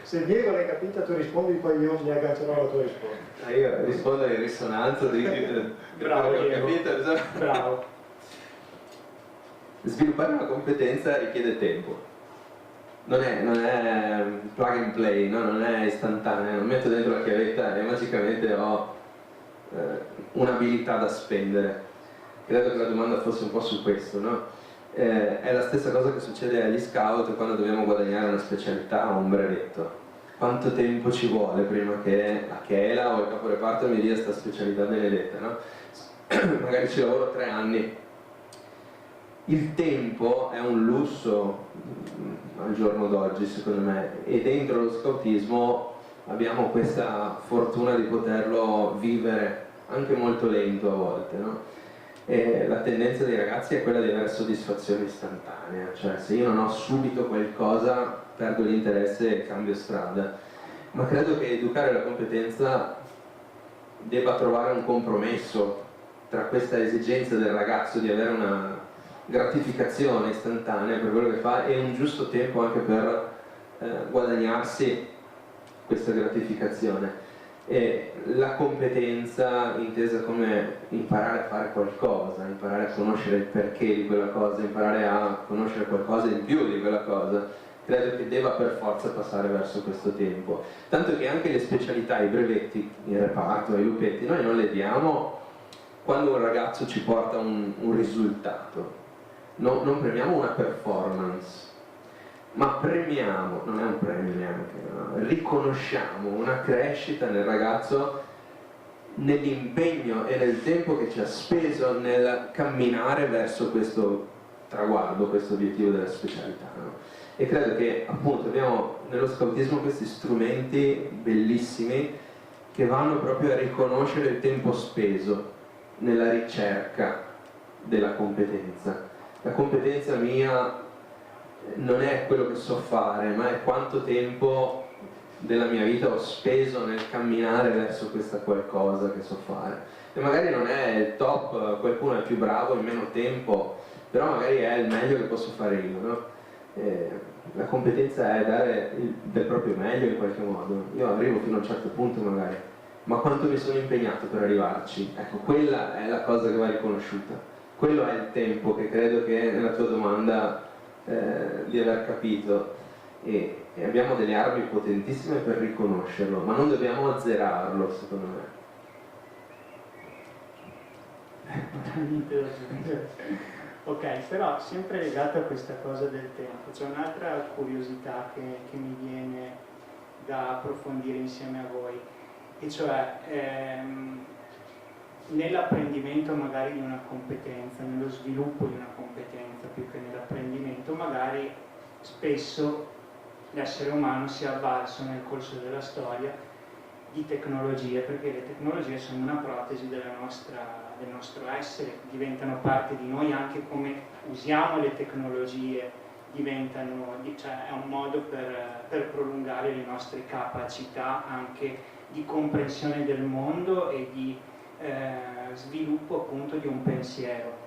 Se Diego l'hai capita tu rispondi, poi io mi aggancerò alla tua risposta. Io rispondo in risonanza di Bravo, quello che ho capito. Bravo. Sviluppare una competenza richiede tempo, non è plug and play, no? Non è istantaneo, non metto dentro la chiavetta e magicamente ho un'abilità da spendere. Credo che la domanda fosse un po' su questo, no? È la stessa cosa che succede agli scout quando dobbiamo guadagnare una specialità o un brevetto. Quanto tempo ci vuole prima che la Chela o il caporeparto mi dia questa specialità benedetta, no? Magari ci lavoro 3 anni. Il tempo è un lusso al giorno d'oggi, secondo me, e dentro lo scoutismo abbiamo questa fortuna di poterlo vivere anche molto lento a volte, no? E la tendenza dei ragazzi è quella di avere soddisfazione istantanea, cioè se io non ho subito qualcosa perdo l'interesse e cambio strada. Ma credo che educare la competenza debba trovare un compromesso tra questa esigenza del ragazzo di avere gratificazione istantanea per quello che fa e un giusto tempo anche per guadagnarsi questa gratificazione. E la competenza intesa come imparare a fare qualcosa, imparare a conoscere il perché di quella cosa, imparare a conoscere qualcosa in più di quella cosa, credo che debba per forza passare verso questo tempo. Tanto che anche le specialità, i brevetti in reparto, ai lupetti, noi non le diamo quando un ragazzo ci porta un risultato, non premiamo una performance, ma premiamo, non è un premio neanche, no? Riconosciamo una crescita nel ragazzo nell'impegno e nel tempo che ci ha speso nel camminare verso questo traguardo, questo obiettivo della specialità, no? E credo che appunto abbiamo nello scautismo questi strumenti bellissimi che vanno proprio a riconoscere il tempo speso nella ricerca della competenza. La competenza mia non è quello che so fare, ma è quanto tempo della mia vita ho speso nel camminare verso questa qualcosa che so fare. E magari non è il top, qualcuno è più bravo in meno tempo, però magari è il meglio che posso fare io, no? La competenza è dare del proprio meglio in qualche modo. Io arrivo fino a un certo punto magari, ma quanto mi sono impegnato per arrivarci? Ecco, quella è la cosa che va riconosciuta. Quello è il tempo che credo che nella tua domanda di aver capito, e abbiamo delle armi potentissime per riconoscerlo, ma non dobbiamo azzerarlo, secondo me. Ok, però sempre legato a questa cosa del tempo, c'è un'altra curiosità che mi viene da approfondire insieme a voi, e cioè nell'apprendimento magari di una competenza, nello sviluppo di una competenza più che nell'apprendimento, magari spesso l'essere umano si è avvalso nel corso della storia di tecnologie, perché le tecnologie sono una protesi del nostro essere, diventano parte di noi, anche come usiamo le tecnologie diventano, cioè è un modo per prolungare le nostre capacità anche di comprensione del mondo e di sviluppo appunto di un pensiero.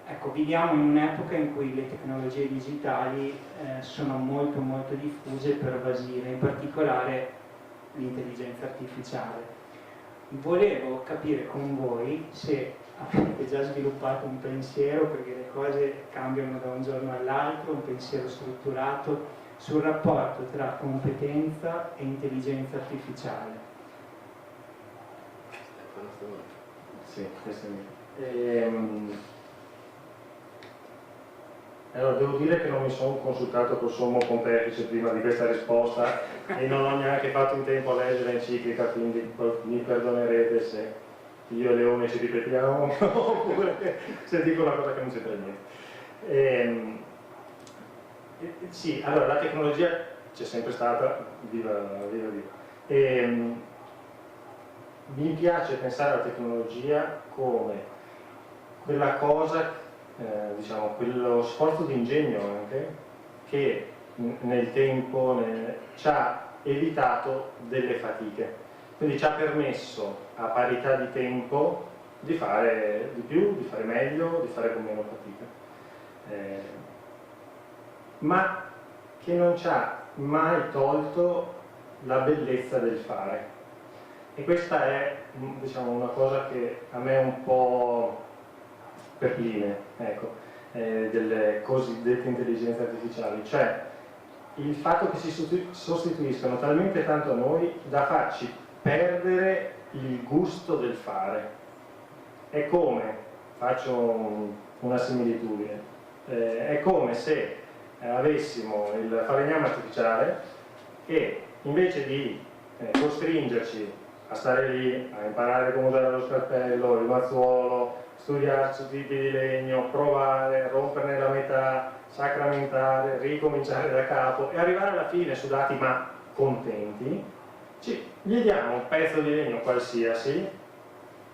Ecco, viviamo in un'epoca in cui le tecnologie digitali sono molto molto diffuse e pervasive, in particolare l'intelligenza artificiale. Volevo capire con voi se avete già sviluppato un pensiero, perché le cose cambiano da un giorno all'altro, un pensiero strutturato sul rapporto tra competenza e intelligenza artificiale. Sì, questo è allora, devo dire che non mi sono consultato col sommo pontefice prima di questa risposta e non ho neanche fatto in tempo a leggere l'enciclica, quindi mi perdonerete se io e Leone ci ripetiamo oppure se dico una cosa che non c'entra niente. Sì, allora la tecnologia c'è sempre stata, viva viva. Mi piace pensare alla tecnologia come quella cosa, diciamo, quello sforzo di ingegno anche che nel tempo ci ha evitato delle fatiche, quindi ci ha permesso a parità di tempo di fare di più, di fare meglio, di fare con meno fatica, ma che non ci ha mai tolto la bellezza del fare. E questa è, diciamo, una cosa che a me è un po' perline, ecco, delle cosiddette intelligenze artificiali, cioè il fatto che si sostituiscano talmente tanto a noi da farci perdere il gusto del fare. È come, faccio una similitudine, è come se avessimo il falegname artificiale e invece di costringerci a stare lì, a imparare come usare lo scalpello, il mazzuolo, studiarci tipi di legno, provare, romperne la metà, sacramentare, ricominciare da capo e arrivare alla fine sudati ma contenti, gli diamo un pezzo di legno qualsiasi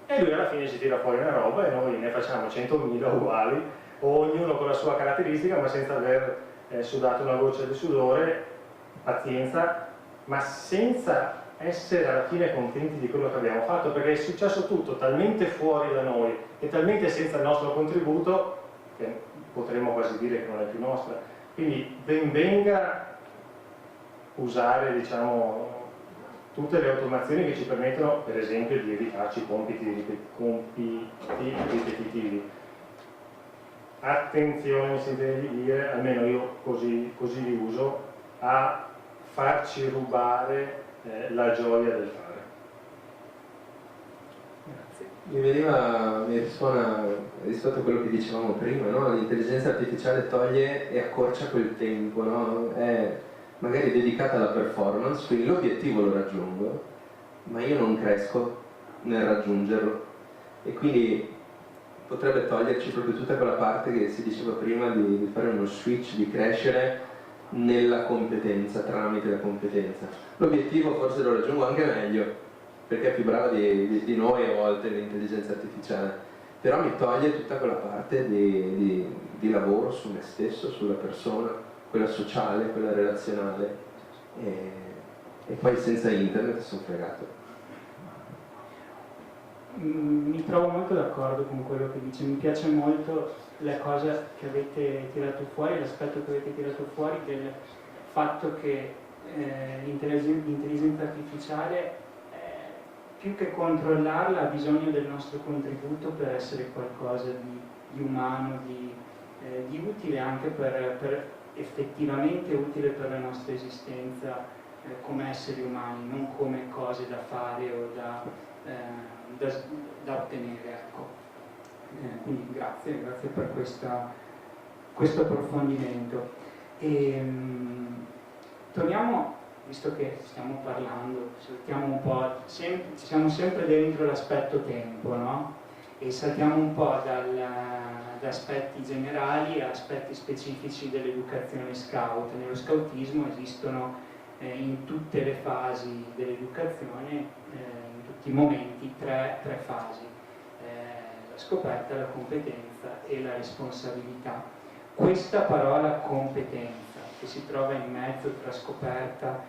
e lui alla fine ci tira fuori una roba e noi ne facciamo 100.000 uguali, ognuno con la sua caratteristica ma senza aver sudato una goccia di sudore, pazienza, ma senza essere alla fine contenti di quello che abbiamo fatto, perché è successo tutto talmente fuori da noi e talmente senza il nostro contributo che potremmo quasi dire che non è più nostra. Quindi ben venga usare, diciamo, tutte le automazioni che ci permettono, per esempio, di evitarci compiti ripetitivi. Attenzione, mi sentite di dire, almeno io così li uso, a farci rubare la gioia del fare. Mi risuona rispetto a quello che dicevamo prima, no? L'intelligenza artificiale toglie e accorcia quel tempo, no? È magari dedicata alla performance, quindi l'obiettivo lo raggiungo, ma io non cresco nel raggiungerlo, e quindi potrebbe toglierci proprio tutta quella parte che si diceva prima di fare uno switch, di crescere nella competenza, tramite la competenza. L'obiettivo forse lo raggiungo anche meglio, perché è più brava di noi a volte l'intelligenza artificiale, però mi toglie tutta quella parte di lavoro su me stesso, sulla persona, quella sociale, quella relazionale, e poi senza internet sono fregato. Mi trovo molto d'accordo con quello che dice, mi piace molto la cosa che avete tirato fuori, l'aspetto che avete tirato fuori del fatto che l'intelligenza artificiale, più che controllarla, ha bisogno del nostro contributo per essere qualcosa di umano, di utile, anche per effettivamente utile per la nostra esistenza come esseri umani, non come cose da fare o da ottenere, ecco. Quindi grazie per questo approfondimento. Torniamo, visto che stiamo parlando, saltiamo un po', siamo sempre dentro l'aspetto tempo, no? E saltiamo un po' da aspetti generali a aspetti specifici dell'educazione scout. Nello scoutismo esistono in tutte le fasi dell'educazione, in tutti i momenti, tre fasi: la scoperta, la competenza e la responsabilità. Questa parola competenza, che si trova in mezzo tra scoperta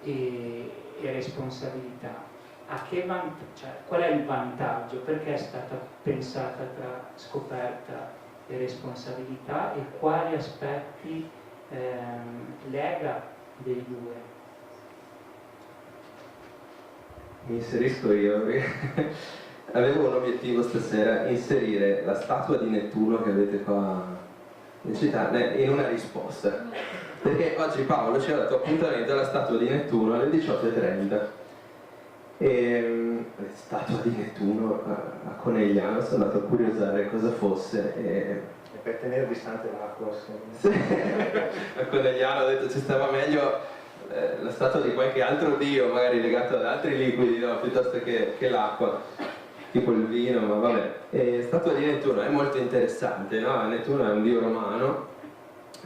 e responsabilità, qual è il vantaggio? Perché è stata pensata tra scoperta e responsabilità, e quali aspetti lega dei due? Mi inserisco io, perché avevo un obiettivo stasera: inserire la statua di Nettuno che avete qua in città in una risposta, perché oggi Paolo ci ha dato appuntamento alla statua di Nettuno alle 18:30, e la statua di Nettuno a Conegliano sono andato a curiosare cosa fosse, E per tenere distante l'acqua, a Conegliano ho detto ci stava meglio la statua di qualche altro dio, magari legato ad altri liquidi, no? Piuttosto che l'acqua, tipo il vino, ma vabbè. E statua di Nettuno è molto interessante, no? Nettuno è un dio romano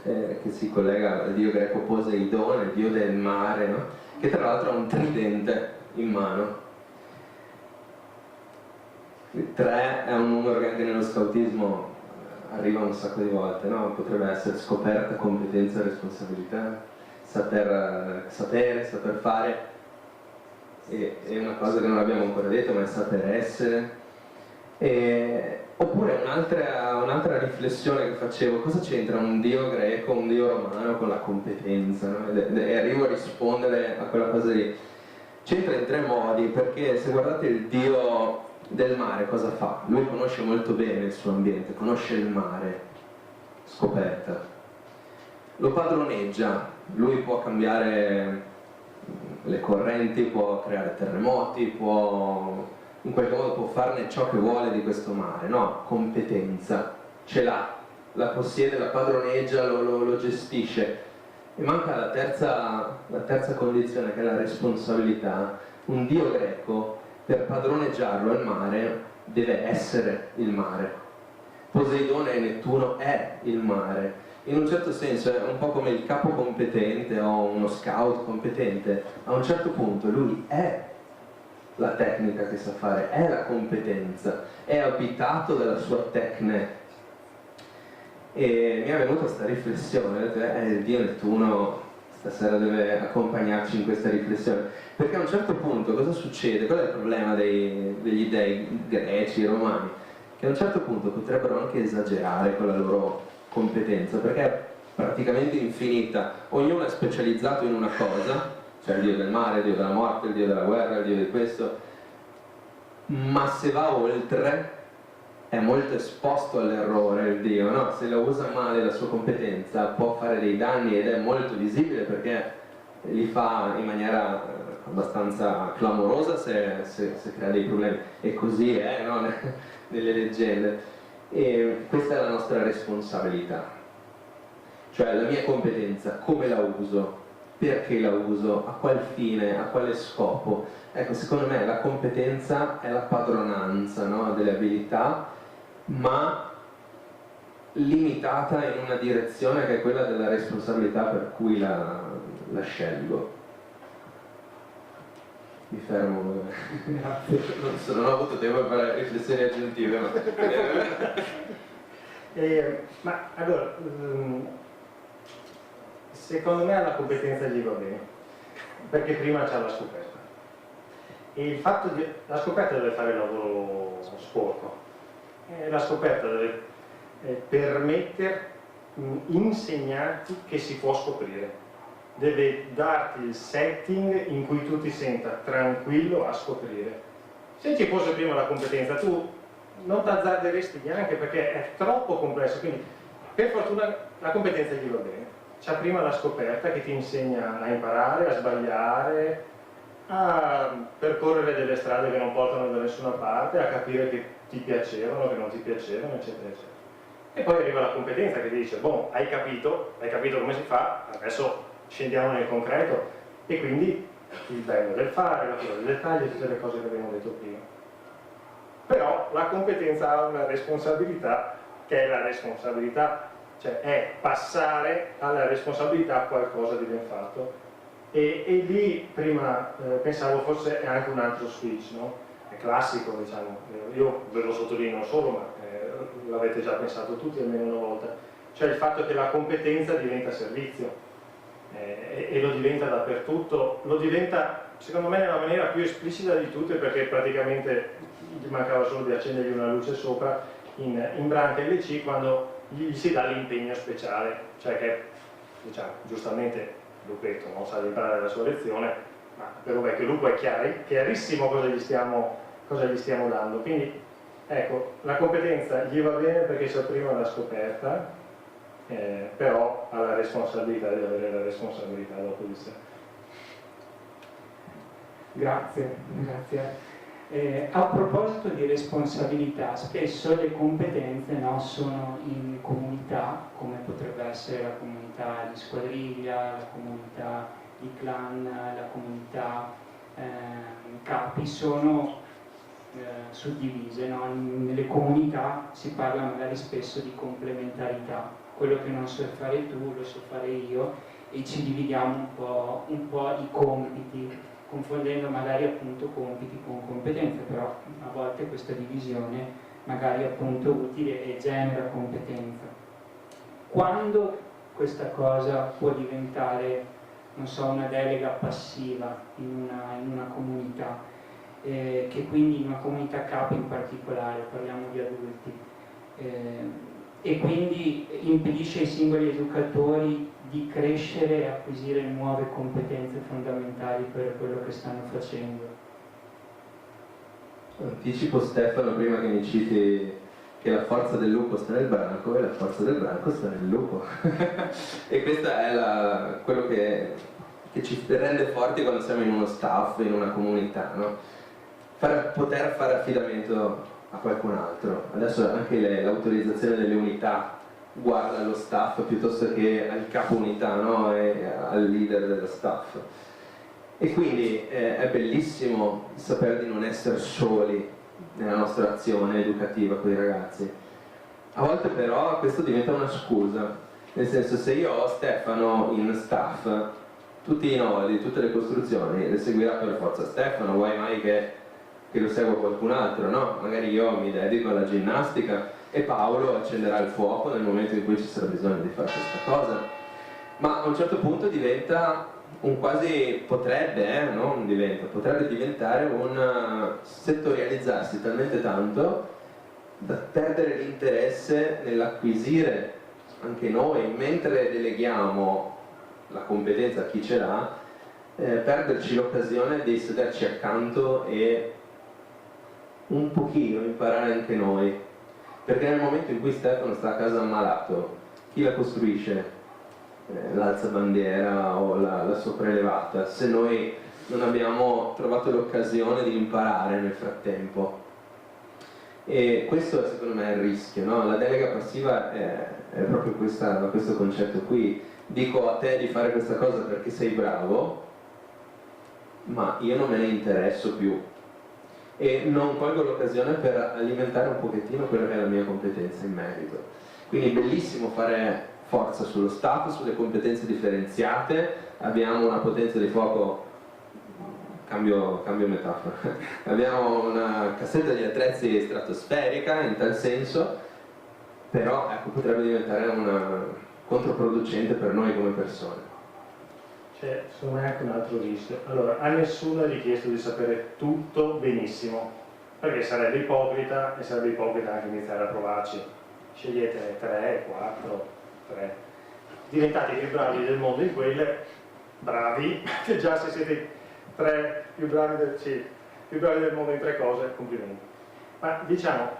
che si collega al dio greco Poseidone, il dio del mare, no? Che tra l'altro ha un tridente in mano. 3 è un numero che anche nello scoutismo arriva un sacco di volte, no? Potrebbe essere scoperta, competenza, responsabilità, saper fare, è una cosa che non abbiamo ancora detto, ma è saper essere. Oppure un'altra riflessione che facevo: cosa c'entra un dio greco, un dio romano con la competenza, no? E arrivo a rispondere a quella cosa lì. C'entra in 3 modi, perché se guardate il dio del mare cosa fa? Lui conosce molto bene il suo ambiente, conosce il mare, scoperta, lo padroneggia, lui può cambiare le correnti, può creare terremoti, in qualche modo può farne ciò che vuole di questo mare, no? Competenza, ce l'ha, la possiede, la padroneggia, lo gestisce. E manca la terza condizione, che è la responsabilità. Un dio greco, per padroneggiarlo il mare, deve essere il mare. Poseidone e Nettuno è il mare. In un certo senso è un po' come il capo competente o uno scout competente. A un certo punto lui è la tecnica che sa fare, è la competenza, è abitato dalla sua tecne. E mi è venuta questa riflessione, il dio Nettuno stasera deve accompagnarci in questa riflessione, perché a un certo punto cosa succede? Qual è il problema degli dei greci, romani? Che a un certo punto potrebbero anche esagerare con la loro competenza, perché è praticamente infinita, ognuno è specializzato in una cosa, cioè il dio del mare, il dio della morte, il dio della guerra, il dio di questo, ma se va oltre è molto esposto all'errore il dio, no? Se la usa male la sua competenza può fare dei danni ed è molto visibile perché li fa in maniera abbastanza clamorosa se crea dei problemi, e così è, no? Nelle leggende. E questa è la nostra responsabilità, cioè la mia competenza, come la uso, perché la uso, a qual fine, a quale scopo. Ecco, secondo me la competenza è la padronanza, no? Delle abilità, ma limitata in una direzione che è quella della responsabilità per cui la scelgo. Mi fermo. Grazie. Non ho avuto tempo per fare riflessioni aggiuntive, ma... ma allora, secondo me alla competenza gli va bene, perché prima c'è la scoperta. E il fatto di... la scoperta deve fare il lavoro sporco. La scoperta deve permettere, insegnarti che si può scoprire. Deve darti il setting in cui tu ti senta tranquillo a scoprire. Se ci fosse prima la competenza, tu non ti azzarderesti neanche perché è troppo complesso. Quindi, per fortuna, la competenza gli va bene. C'è prima la scoperta che ti insegna a imparare, a sbagliare, a percorrere delle strade che non portano da nessuna parte, a capire che ti piacevano, che non ti piacevano, eccetera, eccetera. E poi arriva la competenza che ti dice, boh, hai capito come si fa, adesso scendiamo nel concreto, e quindi il bello del fare, la cura del dettaglio, tutte le cose che abbiamo detto prima. Però la competenza ha una responsabilità che è la responsabilità, cioè è passare alla responsabilità qualcosa di ben fatto. E lì prima pensavo forse è anche un altro switch, no? È classico, diciamo, io ve lo sottolineo solo, ma l'avete già pensato tutti almeno una volta, cioè il fatto che la competenza diventa servizio. E lo diventa dappertutto, lo diventa secondo me nella maniera più esplicita di tutte, perché praticamente gli mancava solo di accendergli una luce sopra in Branca LC quando gli si dà l'impegno speciale, cioè che, diciamo, giustamente Lupetto non sa di imparare la sua lezione, ma per un vecchio lupo è chiarissimo cosa gli stiamo dando. Quindi ecco, la competenza gli va bene perché c'è prima la scoperta, però ha la responsabilità di avere la responsabilità dopo di sé. Grazie, grazie. A proposito di responsabilità, spesso le competenze, no, sono in comunità, come potrebbe essere la comunità di squadriglia, la comunità di clan, la comunità capi, sono suddivise, no? Nelle comunità si parla magari spesso di complementarità. Quello che non so fare tu lo so fare io, e ci dividiamo un po' i compiti, confondendo magari appunto compiti con competenze, però a volte questa divisione magari appunto utile e genera competenza. Quando questa cosa può diventare, non so, una delega passiva in una comunità, che quindi in una comunità capo in particolare, parliamo di adulti, e quindi impedisce ai singoli educatori di crescere e acquisire nuove competenze fondamentali per quello che stanno facendo. Anticipo Stefano prima che mi citi che la forza del lupo sta nel branco e la forza del branco sta nel lupo. E questo è quello che ci rende forti quando siamo in uno staff, in una comunità, no? Poter fare affidamento a qualcun altro. Adesso anche l'autorizzazione delle unità guarda allo staff piuttosto che al capo unità, no? E al leader dello staff. E quindi è bellissimo sapere di non essere soli nella nostra azione educativa con i ragazzi. A volte però questo diventa una scusa, nel senso, se io ho Stefano in staff, tutti i nodi, tutte le costruzioni le seguirà per forza Stefano, vuoi mai che lo segua qualcun altro, no? Magari io mi dedico alla ginnastica e Paolo accenderà il fuoco nel momento in cui ci sarà bisogno di fare questa cosa. Ma a un certo punto diventa un quasi, potrebbe diventare un settorializzarsi talmente tanto da perdere l'interesse nell'acquisire anche noi, mentre deleghiamo la competenza a chi ce l'ha, perderci l'occasione di sederci accanto e un pochino imparare anche noi, perché nel momento in cui Stefano sta a casa ammalato, chi la costruisce? L'alzabandiera o la sopraelevata, se noi non abbiamo trovato l'occasione di imparare nel frattempo. E questo secondo me è il rischio, no? La delega passiva è proprio questo concetto qui. Dico a te di fare questa cosa perché sei bravo, ma io non me ne interesso più e non colgo l'occasione per alimentare un pochettino quella che è la mia competenza in merito. Quindi è bellissimo fare forza sullo Stato, sulle competenze differenziate, abbiamo una potenza di fuoco, cambio metafora, abbiamo una cassetta di attrezzi stratosferica in tal senso, però ecco, potrebbe diventare una controproducente per noi come persone. C'è secondo me anche un altro rischio. Allora, a nessuno è richiesto di sapere tutto benissimo, perché sarebbe ipocrita e sarebbe ipocrita anche iniziare a provarci. Scegliete 3, 4, 3. Diventate i più bravi del mondo in quelle, bravi, che già se siete 3 più bravi del mondo in 3 cose, complimenti. Ma diciamo,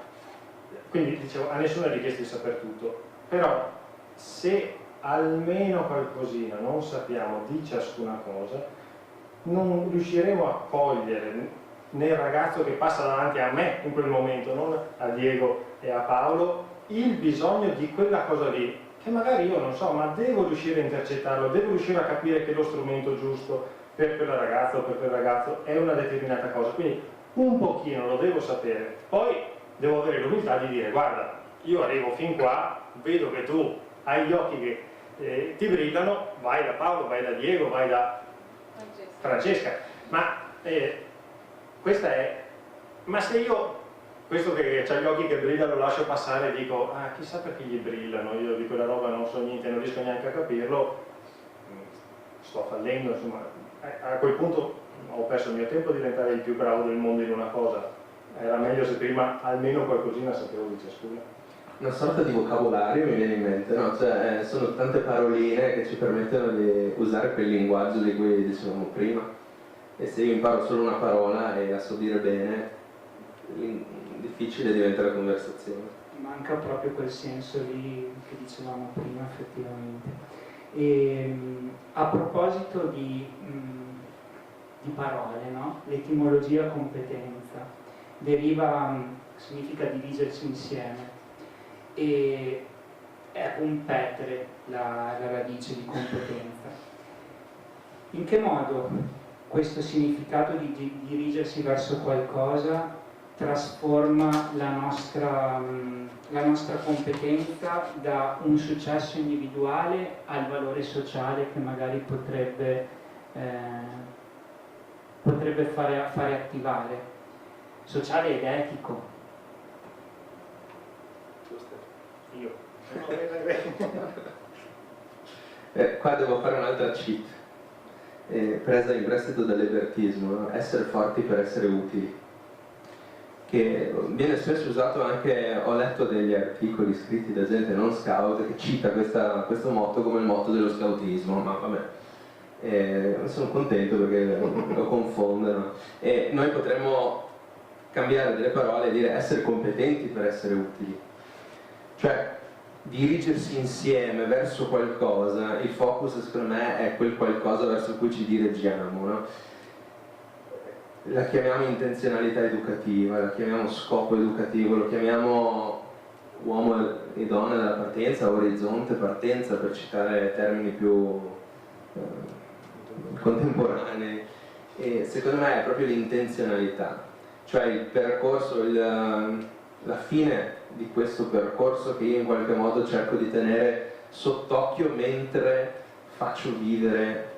quindi dicevo, a nessuno è richiesto di sapere tutto, però se almeno qualcosina non sappiamo di ciascuna cosa, non riusciremo a cogliere nel ragazzo che passa davanti a me in quel momento, non a Diego e a Paolo, il bisogno di quella cosa lì, che magari io non so, ma devo riuscire a intercettarlo, devo riuscire a capire che lo strumento giusto per quella ragazza o per quel ragazzo è una determinata cosa, quindi un pochino lo devo sapere, poi devo avere l'umiltà di dire guarda, io arrivo fin qua, vedo che tu hai gli occhi che ti brillano, vai da Paolo, vai da Diego, vai da Francesca, ma questa è, ma se io questo che ha gli occhi che brillano lo lascio passare e dico ah chissà perché gli brillano, io di quella roba non so niente, non riesco neanche a capirlo, sto fallendo, insomma a quel punto ho perso il mio tempo a diventare il più bravo del mondo in una cosa, era meglio se prima almeno qualcosina sapevo di ciascuno. Una sorta di vocabolario mi viene in mente, no? Cioè, sono tante paroline che ci permettono di usare quel linguaggio di cui dicevamo prima, e se io imparo solo una parola e la so dire bene, difficile diventa la conversazione. Manca proprio quel senso lì che dicevamo prima, effettivamente. E, a proposito di parole, no? L'etimologia competenza deriva, significa dirigersi insieme, e è competere la radice di competenza. In che modo questo significato di dirigersi verso qualcosa trasforma la nostra competenza da un successo individuale al valore sociale che magari potrebbe fare attivare, sociale ed etico? Io. Qua devo fare un'altra cheat, presa in prestito dall'ebertismo, no? Essere forti per essere utili, che viene spesso usato anche, ho letto degli articoli scritti da gente non scout che cita questo motto come il motto dello scoutismo, ma vabbè, sono contento perché lo confondono, e noi potremmo cambiare delle parole e dire essere competenti per essere utili. Cioè, dirigersi insieme verso qualcosa, il focus secondo me è quel qualcosa verso cui ci dirigiamo, no? La chiamiamo intenzionalità educativa, la chiamiamo scopo educativo, lo chiamiamo uomo e donna della partenza, orizzonte partenza, per citare termini più contemporanei. E secondo me è proprio l'intenzionalità, cioè il percorso, la fine di questo percorso che io in qualche modo cerco di tenere sott'occhio mentre faccio vivere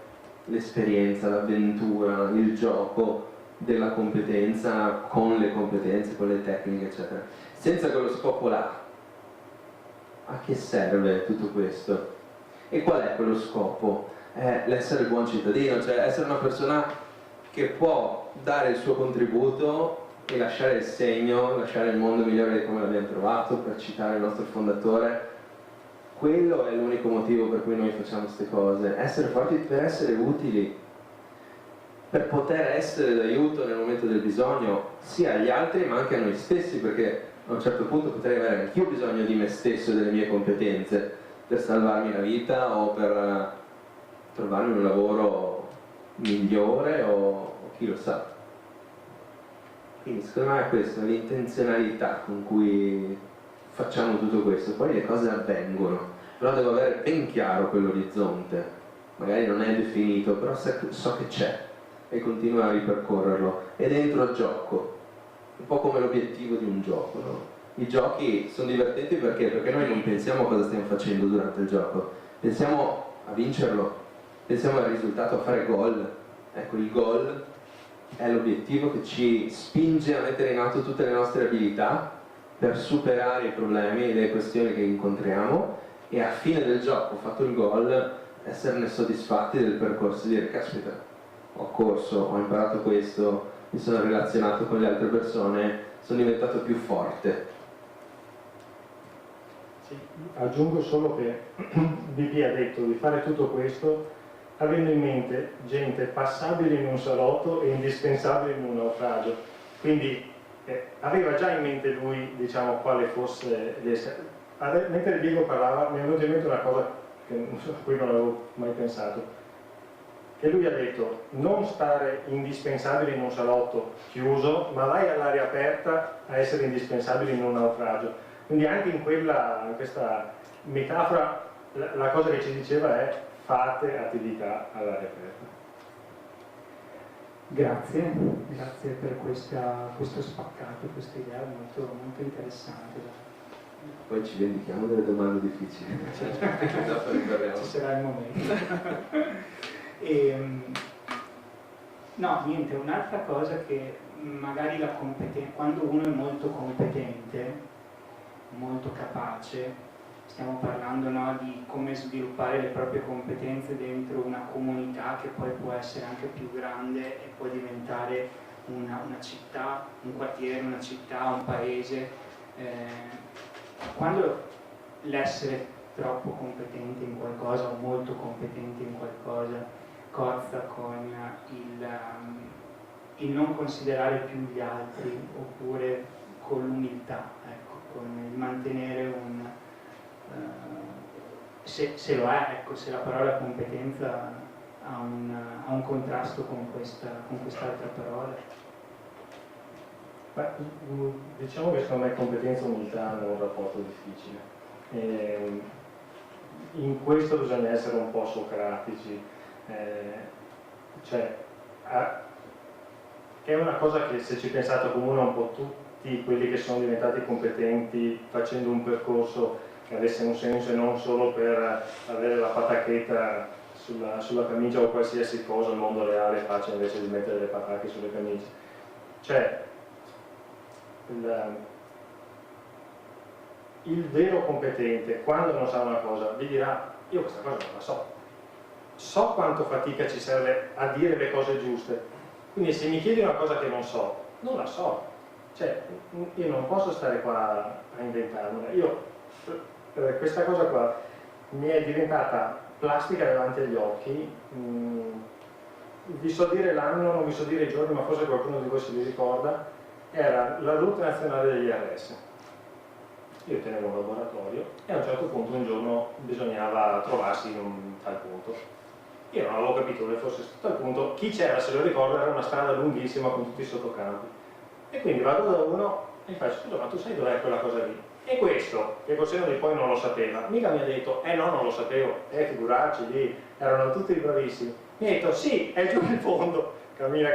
l'esperienza, l'avventura, il gioco della competenza con le competenze, con le tecniche, eccetera. Senza quello scopo là, a che serve tutto questo? E qual è quello scopo? È l'essere buon cittadino, cioè essere una persona che può dare il suo contributo e lasciare il segno, lasciare il mondo migliore di come l'abbiamo trovato, per citare il nostro fondatore, quello è l'unico motivo per cui noi facciamo queste cose, essere forti per essere utili, per poter essere d'aiuto nel momento del bisogno, sia agli altri ma anche a noi stessi, perché a un certo punto potrei avere anch'io bisogno di me stesso e delle mie competenze per salvarmi la vita o per trovarmi un lavoro migliore o chi lo sa. Quindi secondo me è questa l'intenzionalità con cui facciamo tutto questo. Poi le cose avvengono, però devo avere ben chiaro quell'orizzonte, magari non è definito, però so che c'è e continuo a ripercorrerlo, e dentro il gioco, un po' come l'obiettivo di un gioco, no? I giochi sono divertenti perché noi non pensiamo a cosa stiamo facendo durante il gioco, pensiamo a vincerlo, pensiamo al risultato, a fare gol. Ecco, il gol è l'obiettivo che ci spinge a mettere in atto tutte le nostre abilità per superare i problemi e le questioni che incontriamo, e a fine del gioco, fatto il gol, esserne soddisfatti del percorso, dire caspita, ho corso, ho imparato questo, mi sono relazionato con le altre persone, sono diventato più forte. Sì, aggiungo solo che BP ha detto di fare tutto questo avendo in mente gente passabile in un salotto e indispensabile in un naufragio. Quindi aveva già in mente lui, diciamo, quale fosse mentre Diego parlava mi è venuta in mente una cosa che a cui non avevo mai pensato, che lui ha detto non stare indispensabile in un salotto chiuso, ma vai all'aria aperta a essere indispensabile in un naufragio. Quindi anche in questa metafora la cosa che ci diceva è fate attività all'aria aperta. Grazie, grazie per questo spaccato, questa idea molto, molto interessante. Poi ci vendichiamo delle domande difficili. Dopo riparliamo. Ci sarà il momento. No, niente, un'altra cosa che magari quando uno è molto competente, molto capace, stiamo parlando, no, di come sviluppare le proprie competenze dentro una comunità che poi può essere anche più grande e può diventare una città, un quartiere, una città, un paese. Quando l'essere troppo competente in qualcosa o molto competente in qualcosa cozza con il non considerare più gli altri, oppure con l'umiltà, ecco, con il mantenere un... se lo è, ecco, se la parola competenza ha un contrasto con quest'altra parola. Beh, diciamo che secondo me competenza e umiltà hanno un rapporto difficile. In questo bisogna essere un po' socratici, cioè è una cosa che, se ci pensate, accomuna un po' tutti quelli che sono diventati competenti facendo un percorso che avesse un senso e non solo per avere la patacchetta sulla camicia o qualsiasi cosa il mondo reale faccia invece di mettere le patacche sulle camicie. Cioè, il vero competente, quando non sa una cosa, vi dirà: io questa cosa non la so quanto fatica ci serve a dire le cose giuste, quindi se mi chiedi una cosa che non so, non la so, cioè io non posso stare qua a inventarmela. Questa cosa qua mi è diventata plastica davanti agli occhi. Vi so dire l'anno, non vi so dire i giorni, ma forse qualcuno di voi se li ricorda. Era la lotta nazionale degli RS. Io tenevo un laboratorio e a un certo punto un giorno bisognava trovarsi in un tal punto. Io non avevo capito dove fosse stato tal punto, chi c'era se lo ricorda, era una strada lunghissima con tutti i sottocampi. E quindi vado da uno e gli faccio: scusa, ma tu sai dov'è quella cosa lì? E questo, che col senno di poi non lo sapeva, mica mi ha detto: no, non lo sapevo, figurarci, lì erano tutti bravissimi. Mi ha detto: sì, è giù in fondo. Cammina,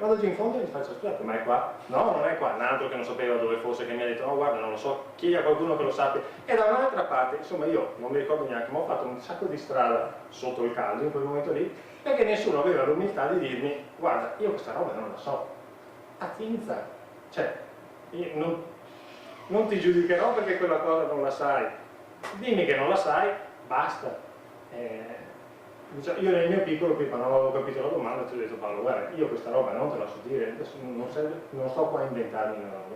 vado giù in fondo e gli faccio: scusate, ma è qua? No, non è qua. Un altro che non sapeva dove fosse, che mi ha detto: no, guarda, non lo so, chiedi a qualcuno che lo sappia. E da un'altra parte, insomma, io non mi ricordo neanche, ma ho fatto un sacco di strada sotto il caldo in quel momento lì, perché nessuno aveva l'umiltà di dirmi: guarda, io questa roba non la so. Pazienza, cioè, io non ti giudicherò perché quella cosa non la sai. Dimmi che non la sai, basta. Io nel mio piccolo, qui quando non avevo capito la domanda, ti ho detto: Paolo, guarda, io questa roba non te la so dire, adesso non sto qua a inventarmi una roba.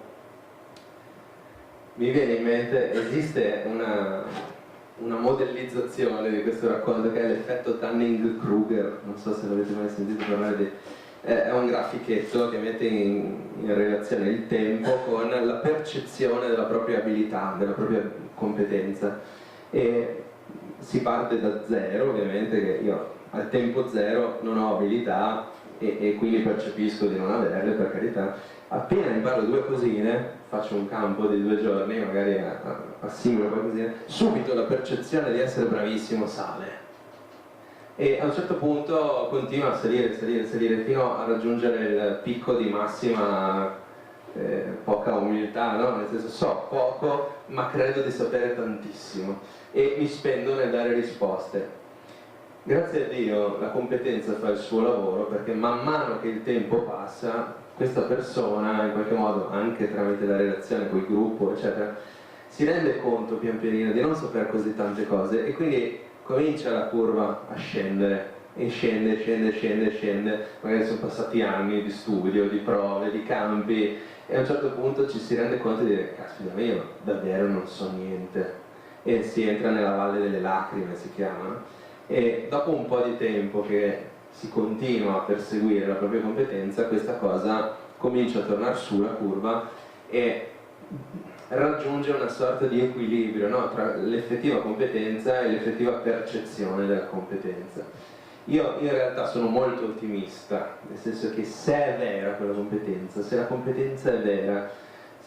Mi viene in mente, esiste una modellizzazione di questo racconto che è l'effetto Dunning-Kruger, non so se l'avete mai sentito parlare di... È un grafichetto che mette in relazione il tempo con la percezione della propria abilità, della propria competenza. E si parte da zero, ovviamente, che io al tempo zero non ho abilità e quindi percepisco di non averle, per carità. Appena imparo due cosine, faccio un campo di 2 giorni, magari assimilo qualcosina, subito la percezione di essere bravissimo sale. E a un certo punto continua a salire, salire, salire, fino a raggiungere il picco di massima poca umiltà, no? Nel senso, so poco, ma credo di sapere tantissimo e mi spendo nel dare risposte. Grazie a Dio la competenza fa il suo lavoro, perché man mano che il tempo passa, questa persona, in qualche modo, anche tramite la relazione con il gruppo, eccetera, si rende conto pian pianino di non sapere così tante cose e quindi comincia la curva a scendere e scende, scende, scende, scende, magari sono passati anni di studio, di prove, di campi e a un certo punto ci si rende conto di dire caspita, ma io davvero non so niente, e si entra nella valle delle lacrime, si chiama, no? E dopo un po' di tempo che si continua a perseguire la propria competenza, questa cosa comincia a tornare su la curva e raggiunge una sorta di equilibrio, no? Tra l'effettiva competenza e l'effettiva percezione della competenza. Io in realtà sono molto ottimista, nel senso che se è vera quella competenza, se la competenza è vera,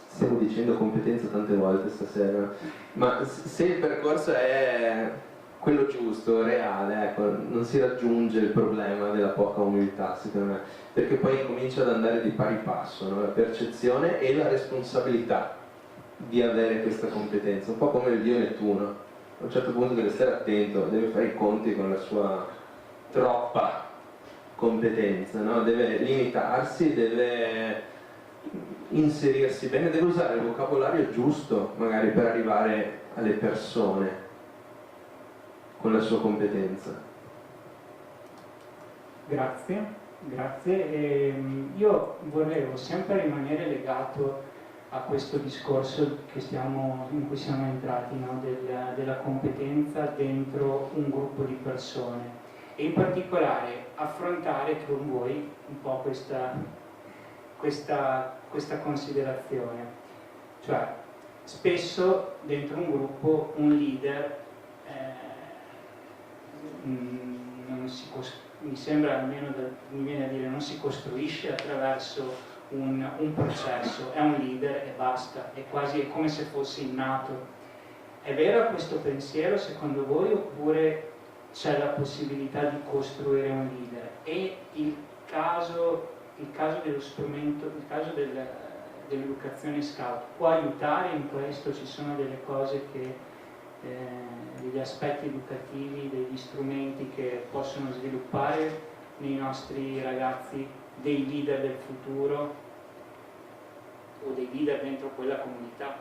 stiamo dicendo competenza tante volte stasera, ma se il percorso è quello giusto, reale, ecco, non si raggiunge il problema della poca umiltà, secondo me, perché poi comincia ad andare di pari passo, no? La percezione e la responsabilità di avere questa competenza, un po' come il dio Nettuno. A un certo punto deve stare attento, deve fare i conti con la sua troppa competenza, no? Deve limitarsi, deve inserirsi bene, deve usare il vocabolario giusto magari per arrivare alle persone con la sua competenza. Grazie, grazie. Io volevo sempre rimanere legato a questo discorso in cui siamo entrati, no? della competenza dentro un gruppo di persone e in particolare affrontare con voi un po' questa considerazione. Cioè, spesso dentro un gruppo un leader mi sembra, almeno mi viene a dire, non si costruisce attraverso un processo, è un leader e basta, è quasi come se fosse innato. È vero questo pensiero secondo voi, oppure c'è la possibilità di costruire un leader? E il caso dello strumento, il caso dell'educazione scout può aiutare in questo? Ci sono delle cose che degli aspetti educativi, degli strumenti che possono sviluppare nei nostri ragazzi dei leader del futuro o dei leader dentro quella comunità?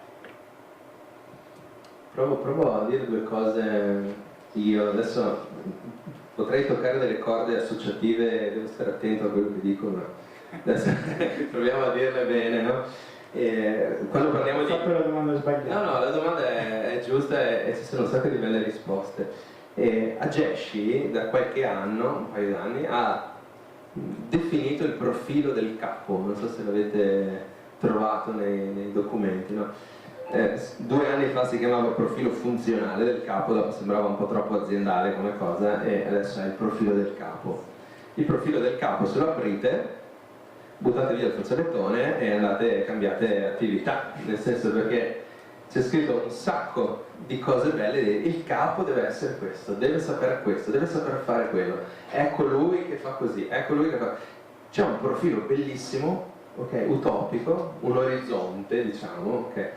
Provo a dire 2 cose io. Adesso potrei toccare delle corde associative, devo stare attento a quello che dico, ma adesso proviamo a dirle bene, no? Quando parliamo di... Ho fatto la domanda sbagliata. No, la domanda è giusta e ci sono un sacco di belle risposte. Ageshi da qualche anno, un paio d'anni, ha definito il profilo del capo, non so se l'avete trovato nei documenti, no? 2 anni fa si chiamava profilo funzionale del capo, dopo sembrava un po' troppo aziendale come cosa e adesso è il profilo del capo. Il profilo del capo, se lo aprite, buttate via il fazzolettone e andate e cambiate attività, nel senso, perché c'è scritto un sacco di cose belle, il capo deve essere questo, deve saper fare quello, ecco lui che fa così, ecco lui che fa... C'è un profilo bellissimo, ok, utopico, un orizzonte, diciamo, ok,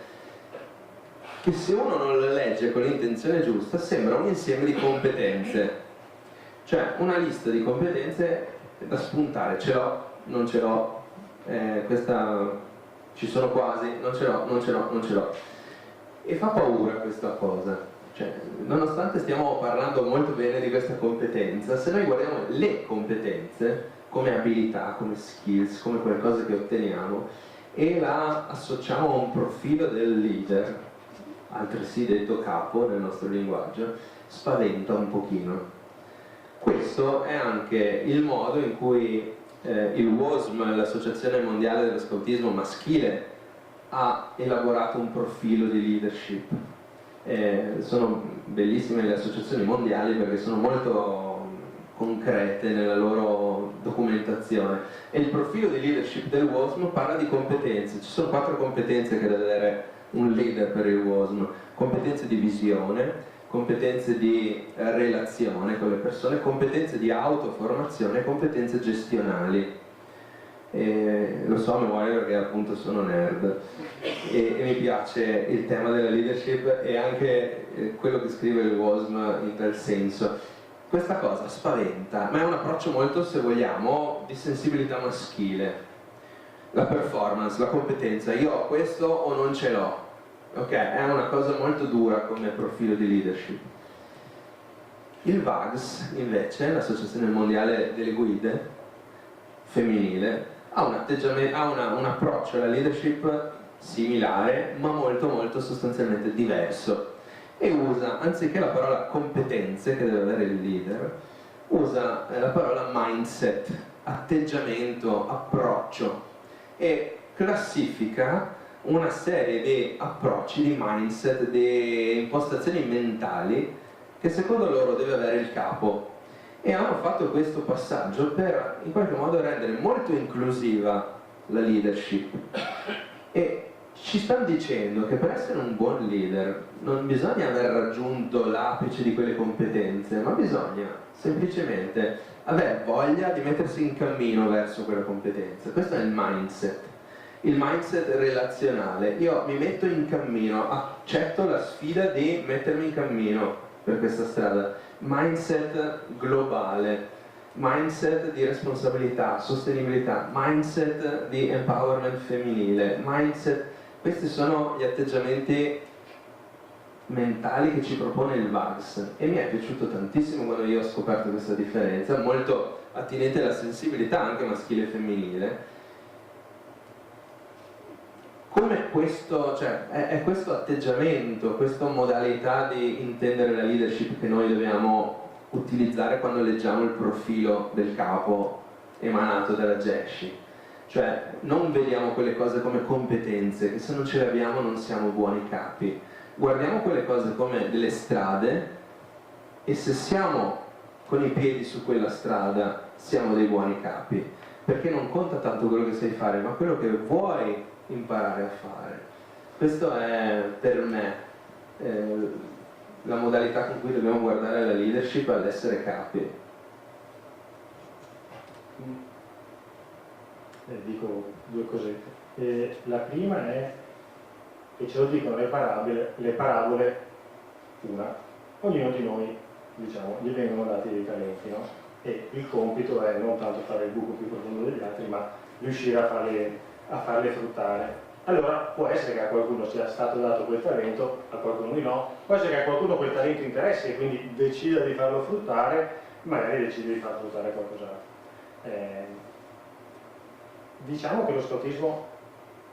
che se uno non lo legge con l'intenzione giusta sembra un insieme di competenze, cioè una lista di competenze da spuntare, ce l'ho, non ce l'ho, questa ci sono quasi, non ce l'ho, non ce l'ho, non ce l'ho. E fa paura questa cosa, cioè, nonostante stiamo parlando molto bene di questa competenza, se noi guardiamo le competenze come abilità, come skills, come qualcosa che otteniamo e la associamo a un profilo del leader, altresì detto capo nel nostro linguaggio, spaventa un pochino. Questo è anche il modo in cui il WOSM, l'Associazione Mondiale dello Scautismo Maschile, ha elaborato un profilo di leadership. Sono bellissime le associazioni mondiali perché sono molto concrete nella loro documentazione, e il profilo di leadership del WOSM parla di competenze. Ci sono 4 competenze che deve avere un leader per il WOSM: competenze di visione, competenze di relazione con le persone, competenze di autoformazione e competenze gestionali. Lo so a memoria perché appunto sono nerd e mi piace il tema della leadership e anche quello che scrive il WOSM in tal senso. Questa cosa spaventa, ma è un approccio molto, se vogliamo, di sensibilità maschile. La performance, la competenza, io ho questo o non ce l'ho. Ok, è una cosa molto dura come profilo di leadership. Il VAGS, invece, l'Associazione Mondiale delle Guide femminile, ha un approccio alla leadership similare, ma molto sostanzialmente diverso, e usa, anziché la parola competenze che deve avere il leader, usa la parola mindset, atteggiamento, approccio, e classifica una serie di approcci, di mindset, di impostazioni mentali che secondo loro deve avere il capo, e hanno fatto questo passaggio per in qualche modo rendere molto inclusiva la leadership, e ci stanno dicendo che per essere un buon leader non bisogna aver raggiunto l'apice di quelle competenze, ma bisogna semplicemente avere voglia di mettersi in cammino verso quella competenza. Questo è il mindset relazionale. Io mi metto in cammino, accetto la sfida di mettermi in cammino per questa strada. Mindset globale, mindset di responsabilità, sostenibilità, mindset di empowerment femminile, mindset. Questi sono gli atteggiamenti mentali che ci propone il VAGS, e mi è piaciuto tantissimo quando io ho scoperto questa differenza, molto attinente alla sensibilità anche maschile e femminile. Come questo, cioè, è questo atteggiamento, questa modalità di intendere la leadership che noi dobbiamo utilizzare quando leggiamo il profilo del capo emanato dalla GESCI. Cioè, non vediamo quelle cose come competenze, che se non ce le abbiamo non siamo buoni capi. Guardiamo quelle cose come delle strade, e se siamo con i piedi su quella strada siamo dei buoni capi, perché non conta tanto quello che sai fare, ma quello che vuoi imparare a fare. Questo è per me la modalità con cui dobbiamo guardare la leadership all'essere capi. Dico 2 cosette. La prima è, e ce lo dicono le parabole, una: ognuno di noi, diciamo, gli vengono dati dei talenti, no? E il compito è non tanto fare il buco più profondo degli altri, ma riuscire a farle fruttare. Allora può essere che a qualcuno sia stato dato quel talento, a qualcuno di no, può essere che a qualcuno quel talento interessi e quindi decida di farlo fruttare, magari decide di far fruttare qualcos'altro. Diciamo che lo scautismo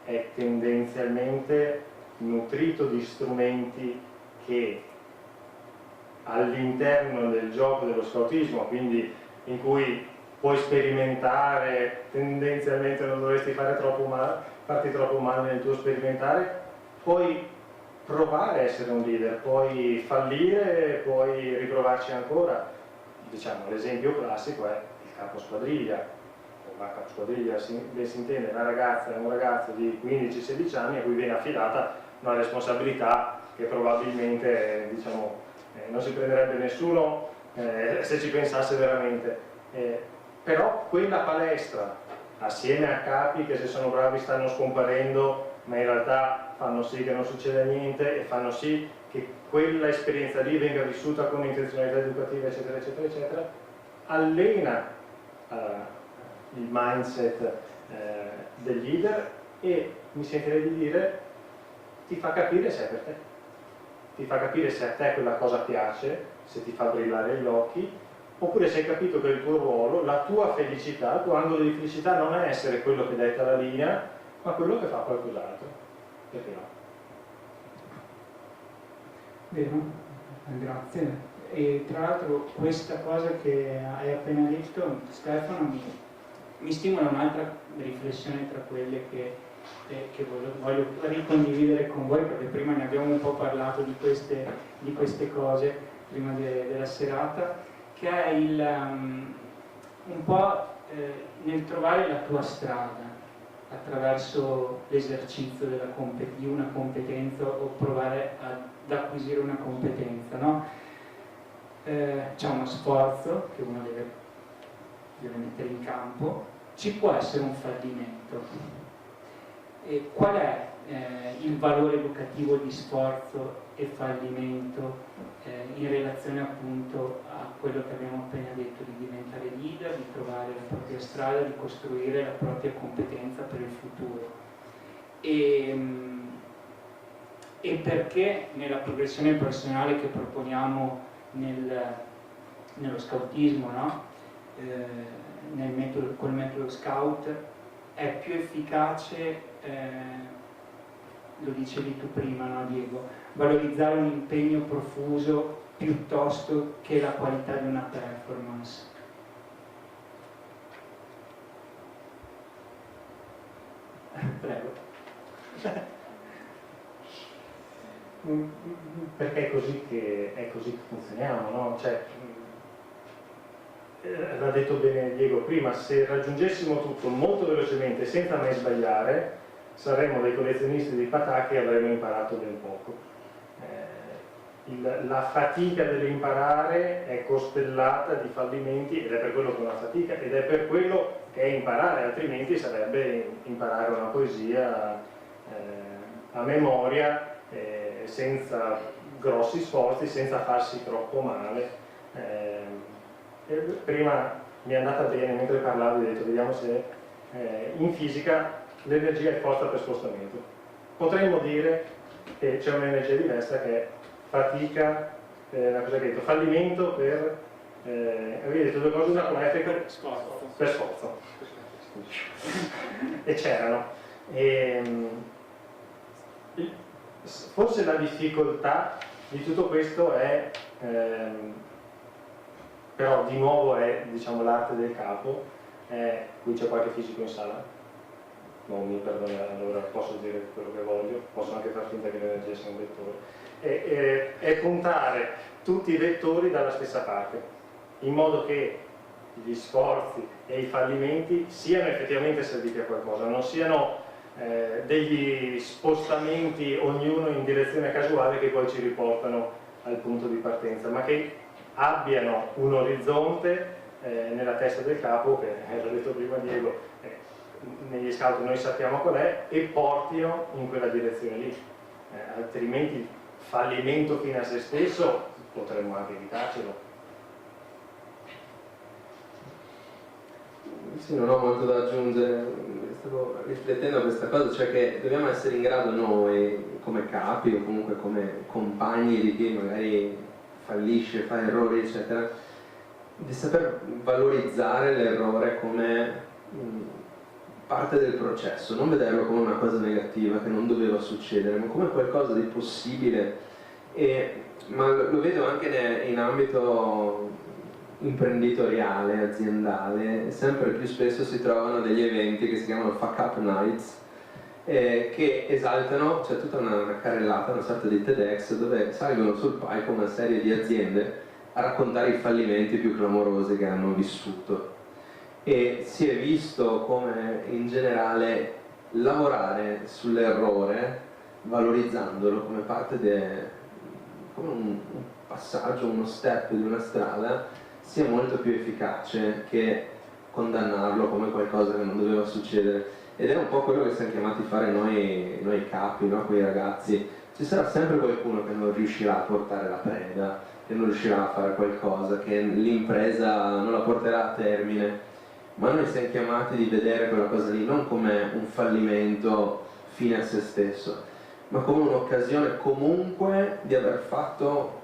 è tendenzialmente nutrito di strumenti che all'interno del gioco dello scautismo, quindi in cui puoi sperimentare, tendenzialmente non dovresti farti troppo male nel tuo sperimentare, puoi provare a essere un leader, puoi fallire, puoi riprovarci ancora. Diciamo, l'esempio classico è il capo squadriglia, o la capo squadriglia, ben si intende, una ragazza e un ragazzo di 15-16 anni a cui viene affidata una responsabilità che probabilmente, diciamo, non si prenderebbe nessuno se ci pensasse veramente. Però quella palestra, assieme a capi che se sono bravi stanno scomparendo, ma in realtà fanno sì che non succeda niente e fanno sì che quella esperienza lì venga vissuta con intenzionalità educativa, eccetera, eccetera, eccetera, allena il mindset del leader e, mi sentirei di dire, ti fa capire se è per te. Ti fa capire se a te quella cosa piace, se ti fa brillare gli occhi, oppure se hai capito che il tuo ruolo, la tua felicità, il tuo angolo di felicità non è essere quello che detta la linea, ma quello che fa qualcos'altro. Perché no? Vero? Grazie. E tra l'altro questa cosa che hai appena detto, Stefano, mi stimola un'altra riflessione tra quelle che voglio ricondividere con voi, perché prima ne abbiamo un po' parlato di queste cose prima della serata, che è un po' nel trovare la tua strada attraverso l'esercizio di una competenza o provare ad acquisire una competenza, no? C'è uno sforzo che uno deve mettere in campo, ci può essere un fallimento. E qual è il valore educativo di sforzo e fallimento in relazione appunto a quello che abbiamo appena detto, di diventare leader, di trovare la propria strada, di costruire la propria competenza per il futuro? E perché nella progressione personale che proponiamo nello scoutismo, no? Col metodo scout, è più efficace, lo dicevi tu prima, no, Diego, valorizzare un impegno profuso piuttosto che la qualità di una performance. Prego. Perché è così che funzioniamo, no? Cioè, l'ha detto bene Diego prima, se raggiungessimo tutto molto velocemente senza mai sbagliare, saremmo dei collezionisti di patacche e avremmo imparato ben poco. La fatica dell'imparare è costellata di fallimenti, ed è per quello che è una fatica, ed è per quello che è imparare, altrimenti sarebbe imparare una poesia a memoria, senza grossi sforzi, senza farsi troppo male. Prima mi è andata bene, mentre parlavi, ho detto vediamo se in fisica l'energia è forza per spostamento. Potremmo dire che c'è un'energia diversa che è fatica, cosa che hai detto, fallimento per avevi detto due cose, una con F per sforzo. E c'erano. Forse la difficoltà di tutto questo è, però di nuovo è, diciamo, l'arte del capo. Qui c'è qualche fisico in sala? Non mi perdonerà, allora posso dire quello che voglio, posso anche far finta che l'energia sia un vettore. È puntare tutti i vettori dalla stessa parte, in modo che gli sforzi e i fallimenti siano effettivamente serviti a qualcosa, non siano degli spostamenti ognuno in direzione casuale che poi ci riportano al punto di partenza, ma che abbiano un orizzonte nella testa del capo, che l'ha detto prima Diego, negli scout noi sappiamo qual è, e portino in quella direzione lì, altrimenti fallimento fino a se stesso potremmo anche evitarcelo. Sì, non ho molto da aggiungere, stavo riflettendo a questa cosa, cioè che dobbiamo essere in grado noi, come capi o comunque come compagni di chi magari fallisce, fa errori, eccetera, di saper valorizzare l'errore come parte del processo, non vederlo come una cosa negativa che non doveva succedere, ma come qualcosa di possibile. Ma lo vedo anche in ambito imprenditoriale, aziendale. Sempre più spesso si trovano degli eventi che si chiamano Fuck Up Nights, che esaltano, c'è tutta una carrellata, una sorta di TEDx, dove salgono sul palco una serie di aziende a raccontare i fallimenti più clamorosi che hanno vissuto. E si è visto come in generale lavorare sull'errore, valorizzandolo come parte come un passaggio, uno step di una strada, sia molto più efficace che condannarlo come qualcosa che non doveva succedere. Ed è un po' quello che siamo chiamati a fare noi capi, no? Quei ragazzi. Ci sarà sempre qualcuno che non riuscirà a portare la preda, che non riuscirà a fare qualcosa, che l'impresa non la porterà a termine, ma noi siamo chiamati di vedere quella cosa lì non come un fallimento fine a se stesso, ma come un'occasione comunque di aver fatto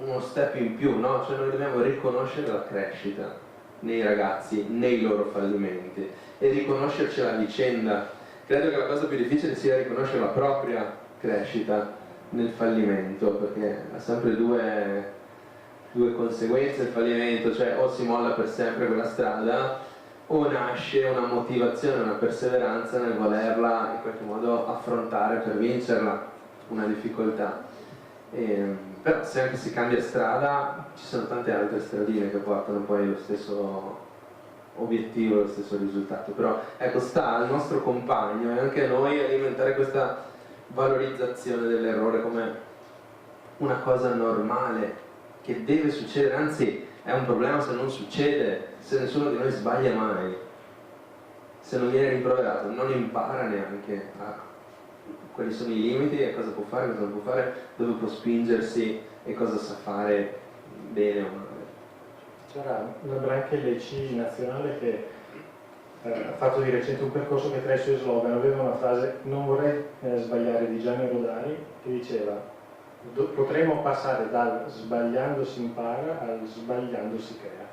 uno step in più, no? Cioè noi dobbiamo riconoscere la crescita nei ragazzi, nei loro fallimenti, e riconoscerci la vicenda. Credo che la cosa più difficile sia riconoscere la propria crescita, nel fallimento, perché ha sempre due conseguenze il fallimento, cioè o si molla per sempre quella strada o nasce una motivazione, una perseveranza nel volerla in qualche modo affrontare per vincerla, una difficoltà. Però se anche si cambia strada ci sono tante altre stradine che portano poi allo stesso obiettivo, lo stesso risultato. Però ecco, sta al nostro compagno e anche a noi alimentare questa valorizzazione dell'errore come una cosa normale che deve succedere, anzi è un problema se non succede, se nessuno di noi sbaglia mai, se non viene rimproverato, non impara neanche a quali sono i limiti e cosa può fare, cosa non può fare, dove può spingersi e cosa sa fare bene o male. C'era la branca LC nazionale che ha fatto di recente un percorso che tra i suoi slogan aveva una frase "non vorrei sbagliare" di Gianni Rodari, che diceva potremmo passare dal sbagliando si impara al sbagliando si crea.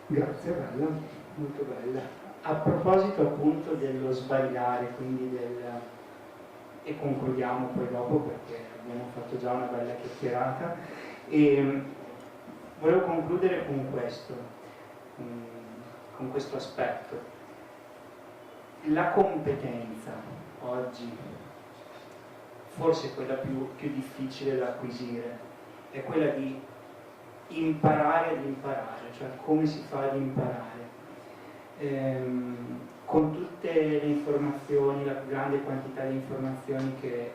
Grazie, bella, molto bella. A proposito appunto dello sbagliare, quindi e concludiamo poi dopo perché abbiamo fatto già una bella chiacchierata, e volevo concludere con questo aspetto. La competenza oggi, forse quella più difficile da acquisire, è quella di imparare ad imparare, cioè come si fa ad imparare. Con tutte le informazioni, la grande quantità di informazioni che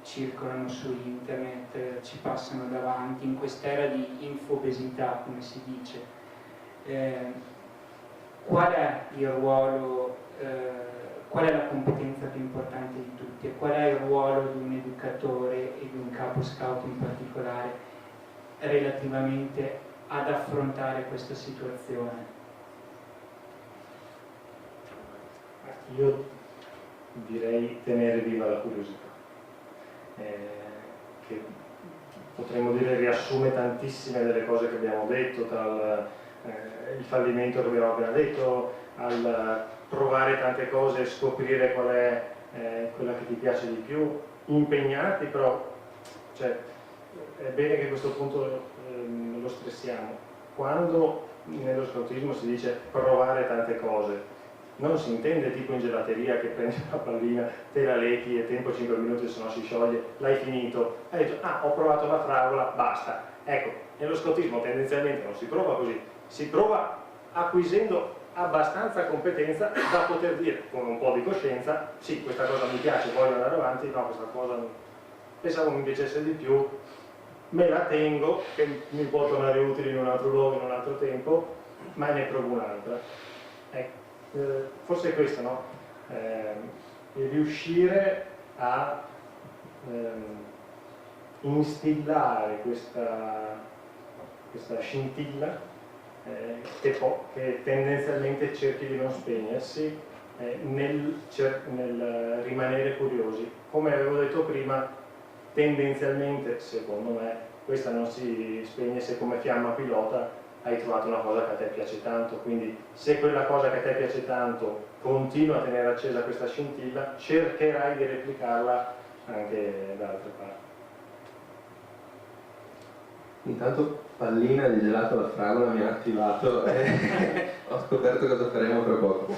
circolano su internet, ci passano davanti, in quest'era di infobesità, come si dice, qual è il ruolo, qual è la competenza più importante di tutti e qual è il ruolo di un educatore e di un capo scout in particolare relativamente ad affrontare questa situazione? Io direi tenere viva la curiosità, che potremmo dire riassume tantissime delle cose che abbiamo detto, dal il fallimento che abbiamo appena detto, al provare tante cose e scoprire qual è quella che ti piace di più, impegnarti, però cioè, è bene che a questo punto lo stressiamo. Quando nello scoutismo si dice provare tante cose, non si intende tipo in gelateria che prendi una pallina, te la lecchi e tempo 5 minuti se no si scioglie, l'hai finito, hai detto ah ho provato la fragola, basta. Ecco, nello scoutismo tendenzialmente non si prova così, si prova acquisendo abbastanza competenza da poter dire con un po' di coscienza sì, questa cosa mi piace, voglio andare avanti, no, questa cosa pensavo mi piacesse di più, me la tengo, che mi può tornare utile in un altro luogo, in un altro tempo, ma ne provo un'altra. Ecco. Forse è questo, no? Riuscire a instillare questa scintilla che tendenzialmente cerchi di non spegnersi nel rimanere curiosi. Come avevo detto prima, tendenzialmente, secondo me, questa non si spegne se come fiamma pilota hai trovato una cosa che a te piace tanto, quindi se quella cosa che a te piace tanto continua a tenere accesa questa scintilla, cercherai di replicarla anche da altre parti. Intanto pallina di gelato alla fragola mi ha attivato e ho scoperto cosa faremo tra poco.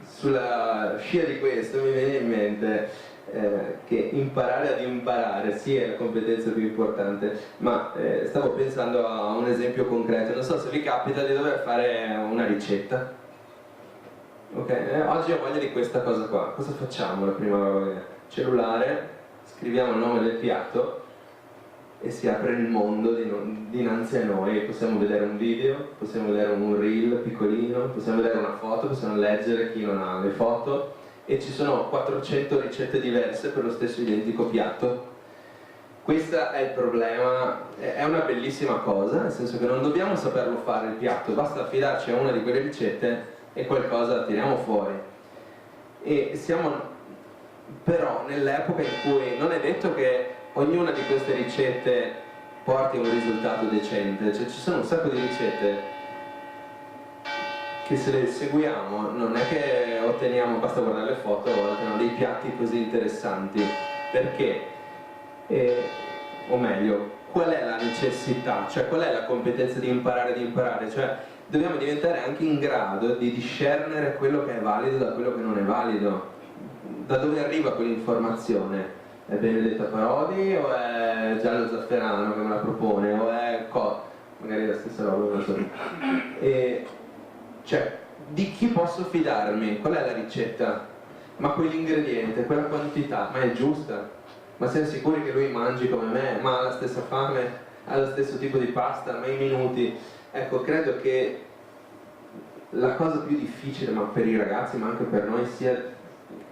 Sulla scia di questo mi viene in mente che imparare ad imparare sia la competenza più importante, ma stavo pensando a un esempio concreto. Non so se vi capita di dover fare una ricetta. Ok, oggi ho voglia di questa cosa qua. Cosa facciamo la prima volta? Cellulare, scriviamo il nome del piatto e si apre il mondo dinanzi a noi. Possiamo vedere un video, possiamo vedere un reel piccolino, possiamo vedere una foto, possiamo leggere chi non ha le foto, e ci sono 400 ricette diverse per lo stesso identico piatto. Questo è il problema, è una bellissima cosa, nel senso che non dobbiamo saperlo fare il piatto, basta affidarci a una di quelle ricette e qualcosa la tiriamo fuori. E siamo però nell'epoca in cui non è detto che ognuna di queste ricette porti a un risultato decente, cioè ci sono un sacco di ricette che se le seguiamo non è che otteniamo, basta guardare le foto, a volte no, dei piatti così interessanti, perché, o meglio, qual è la necessità, cioè qual è la competenza di imparare, cioè dobbiamo diventare anche in grado di discernere quello che è valido da quello che non è valido, da dove arriva quell'informazione. È Benedetta Parodi o è Giallo Zafferano che me la propone o è magari la stessa roba, non so. Cioè, di chi posso fidarmi? Qual è la ricetta? Ma quell'ingrediente, quella quantità, ma è giusta? Ma siamo sicuri che lui mangi come me? Ma ha la stessa fame? Ha lo stesso tipo di pasta? Ma i minuti? Ecco, credo che la cosa più difficile, ma per i ragazzi, ma anche per noi, sia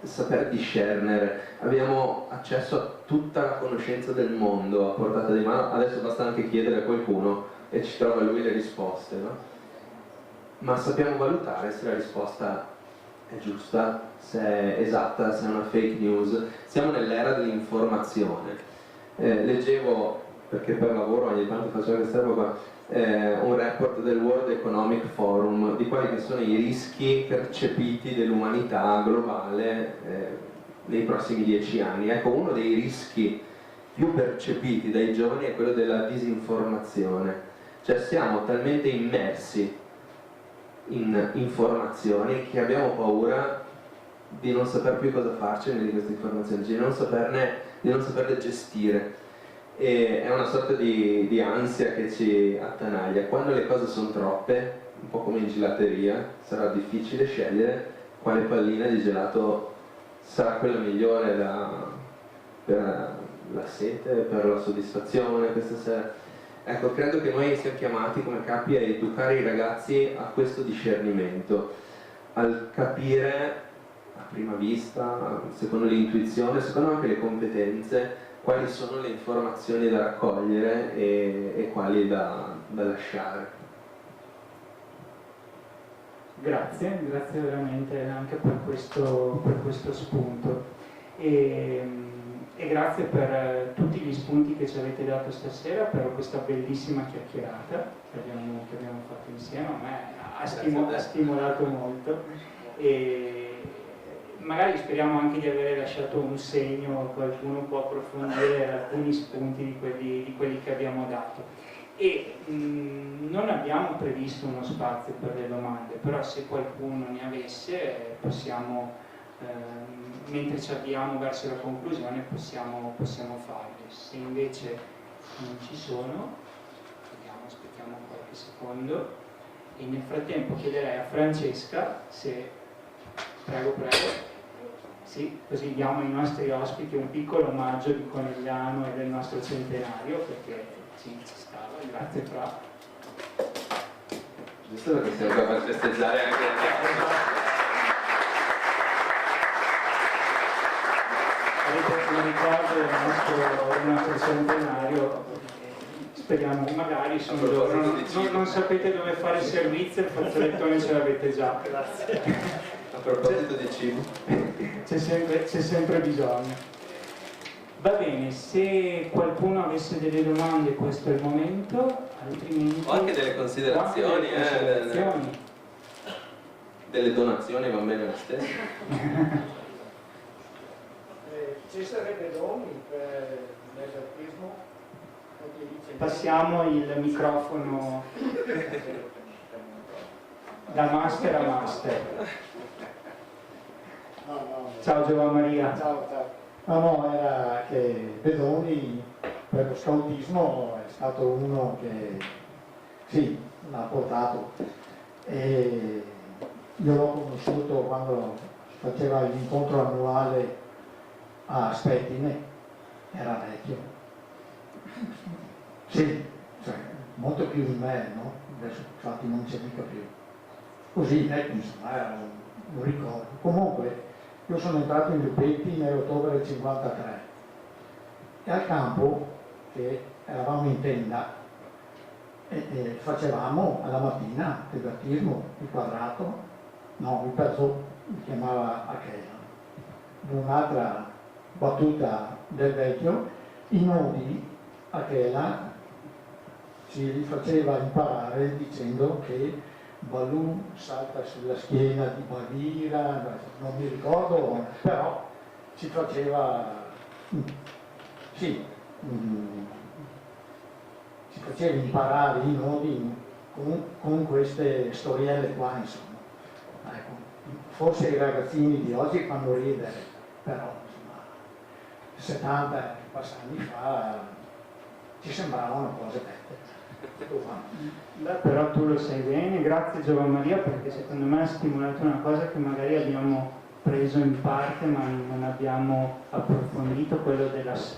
saper discernere. Abbiamo accesso a tutta la conoscenza del mondo a portata di mano, adesso basta anche chiedere a qualcuno e ci trova lui le risposte, no? Ma sappiamo valutare se la risposta è giusta, se è esatta, se è una fake news. Siamo nell'era dell'informazione. Leggevo, perché per lavoro ogni tanto facevo questa roba qua, un report del World Economic Forum di quali che sono i rischi percepiti dell'umanità globale nei prossimi 10 anni. Ecco, uno dei rischi più percepiti dai giovani è quello della disinformazione, cioè siamo talmente immersi in informazioni che abbiamo paura di non saper più cosa farcene di queste informazioni, di non saperle gestire. E è una sorta di ansia che ci attanaglia. Quando le cose sono troppe, un po' come in gelateria, sarà difficile scegliere quale pallina di gelato sarà quella migliore per la sete, per la soddisfazione questa sera. Ecco, credo che noi siamo chiamati come capi a educare i ragazzi a questo discernimento, al capire a prima vista, secondo l'intuizione, secondo anche le competenze, quali sono le informazioni da raccogliere e quali da lasciare. Grazie veramente anche per questo spunto e grazie per tutti gli spunti che ci avete dato stasera, per questa bellissima chiacchierata che abbiamo fatto insieme. A me ha stimolato molto e magari speriamo anche di aver lasciato un segno, qualcuno può approfondire alcuni spunti di quelli che abbiamo dato. E non abbiamo previsto uno spazio per le domande, però se qualcuno ne avesse possiamo, mentre ci avviamo verso la conclusione, possiamo farle. Se invece non ci sono, aspettiamo qualche secondo e nel frattempo chiederei a Francesca se... Prego. Sì, così diamo ai nostri ospiti un piccolo omaggio di Conegliano e del nostro centenario, perché ci stava. Grazie Fra. Giusto, perché siamo qua per festeggiare anche Avete un ricordo del nostro centenario, speriamo che magari se un giorno non sapete dove fare il servizio, il fazzolettone ce l'avete già. Grazie. A proposito di cibo, c'è sempre bisogno. Va bene, se qualcuno avesse delle domande questo è il momento, altrimenti... o anche delle considerazioni, delle donazioni, va bene lo stesso. Cesare Bedoni per l'esorcismo. Passiamo il microfono da master a master. Ciao Giovanni Maria. Ciao. No, era che Bedoni per lo scautismo è stato uno che sì, l'ha portato. E io l'ho conosciuto quando faceva l'incontro annuale a Spettine, era vecchio. Sì, cioè, molto più di me, no? Adesso infatti non c'è mica più. Così vecchio, insomma, era un ricordo. Comunque, io sono entrato in Lupetti nell'ottobre del 53 e al campo, che eravamo in tenda, e facevamo alla mattina il battismo, il quadrato, no, il pezzo mi chiamava Achella. Un'altra battuta del vecchio, i nodi Achella ci li faceva imparare dicendo che Balloon salta sulla schiena di Baviera, non mi ricordo, però ci faceva, sì, ci faceva imparare i nodi con queste storielle qua, insomma. Ecco, forse i ragazzini di oggi fanno ridere, però insomma, 70 e passa anni fa ci sembravano cose belle. Beh, però tu lo sai bene, grazie Giovanni Maria, perché secondo me ha stimolato una cosa che magari abbiamo preso in parte ma non abbiamo approfondito, quello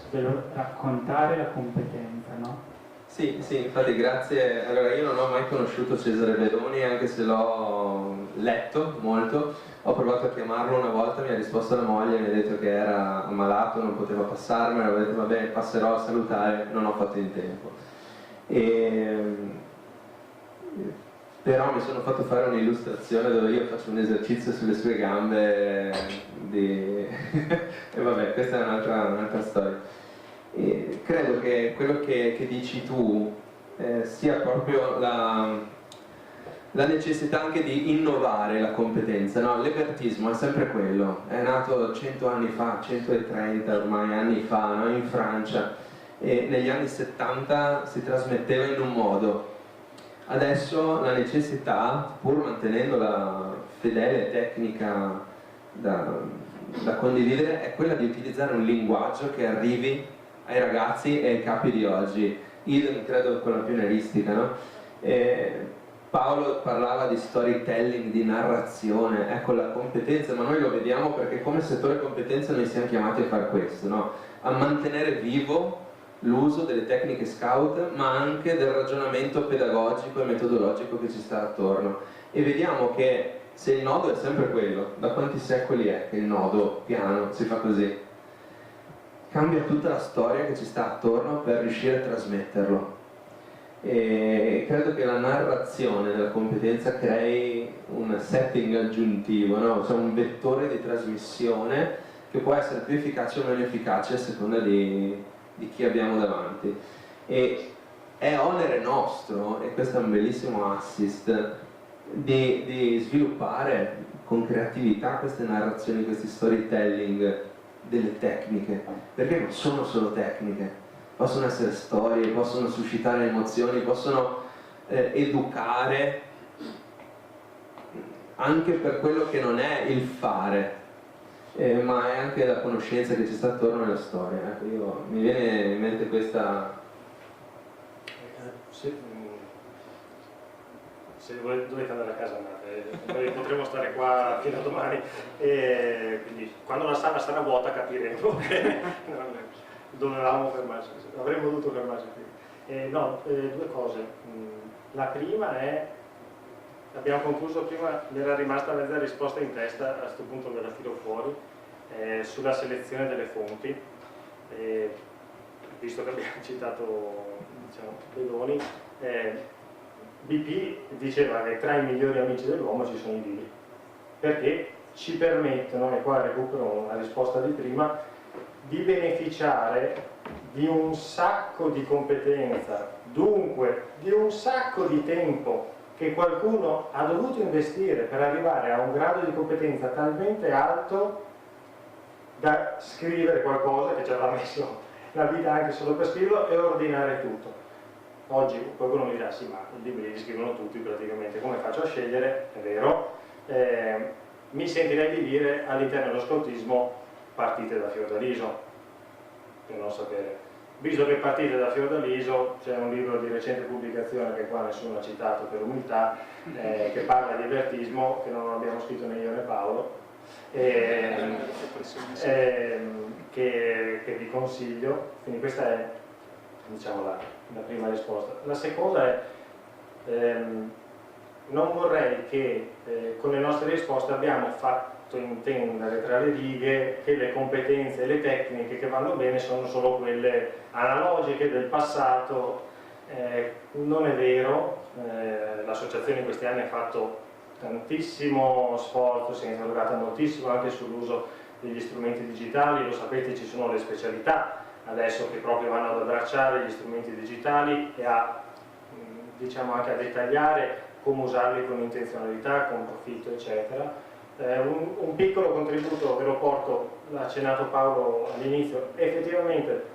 dello raccontare la competenza, no? Sì, infatti grazie. Allora, io non ho mai conosciuto Cesare Bedoni, anche se l'ho letto molto. Ho provato a chiamarlo una volta, mi ha risposto la moglie, mi ha detto che era ammalato, non poteva passarmelo, ho detto va bene, passerò a salutare, non ho fatto in tempo. Però mi sono fatto fare un'illustrazione dove io faccio un esercizio sulle sue gambe e vabbè, questa è un'altra storia. E credo che quello che dici tu sia proprio la necessità anche di innovare la competenza, no? L'evertismo è sempre quello, è nato 100 anni fa, 130 ormai anni fa, no? In Francia, e negli anni 70 si trasmetteva in un modo. Adesso la necessità, pur mantenendo la fedele tecnica da condividere, è quella di utilizzare un linguaggio che arrivi ai ragazzi e ai capi di oggi. Idem credo con la pionieristica, no? Paolo parlava di storytelling, di narrazione, ecco la competenza, ma noi lo vediamo perché come settore competenza noi siamo chiamati a fare questo, no? A mantenere vivo l'uso delle tecniche scout, ma anche del ragionamento pedagogico e metodologico che ci sta attorno. E vediamo che se il nodo è sempre quello, da quanti secoli è che il nodo piano si fa così? Cambia tutta la storia che ci sta attorno per riuscire a trasmetterlo. E credo che la narrazione della competenza crei un setting aggiuntivo, no? Cioè un vettore di trasmissione che può essere più efficace o meno efficace a seconda di chi abbiamo davanti. E è onere nostro, e questo è un bellissimo assist, di sviluppare con creatività queste narrazioni, questi storytelling delle tecniche, perché non sono solo tecniche, possono essere storie, possono suscitare emozioni, possono educare anche per quello che non è il fare, ma è anche la conoscenza che ci sta attorno alla storia. Ecco, mi viene in mente questa... Se dovete andare a casa andate, noi potremo stare qua fino a domani, e quindi quando la sala sarà vuota capiremo che dovevamo fermarci, avremmo dovuto fermarci qui. Due cose. La prima è, abbiamo concluso prima, mi era rimasta mezza risposta in testa, a questo punto ve la tiro fuori, sulla selezione delle fonti, visto che abbiamo citato, diciamo, Bedoni. BP diceva che tra i migliori amici dell'uomo ci sono i libri, perché ci permettono, e qua recupero la risposta di prima, di beneficiare di un sacco di competenza, dunque di un sacco di tempo che qualcuno ha dovuto investire per arrivare a un grado di competenza talmente alto da scrivere qualcosa che ci avrà messo la vita anche solo per scriverlo e ordinare tutto. Oggi qualcuno mi dirà sì, ma i libri li scrivono tutti praticamente, come faccio a scegliere? È vero. Mi sentirei di dire all'interno dello scoutismo partite da Fiordaliso, per non sapere. Visto che partite da Fiordaliso, c'è un libro di recente pubblicazione che qua nessuno ha citato per umiltà, che parla di avertismo, che non abbiamo scritto né io né Paolo, che vi consiglio. Quindi questa è, diciamo, la prima risposta. La seconda è non vorrei che con le nostre risposte abbiamo fatto intendere tra le righe che le competenze e le tecniche che vanno bene sono solo quelle analogiche del passato. Non è vero. L'associazione in questi anni ha fatto tantissimo sforzo, si è interrogata moltissimo anche sull'uso degli strumenti digitali. Lo sapete, ci sono le specialità adesso che proprio vanno ad abbracciare gli strumenti digitali e a, diciamo, anche a dettagliare come usarli con intenzionalità, con profitto, eccetera. Un piccolo contributo ve lo porto, l'ha accennato Paolo all'inizio, effettivamente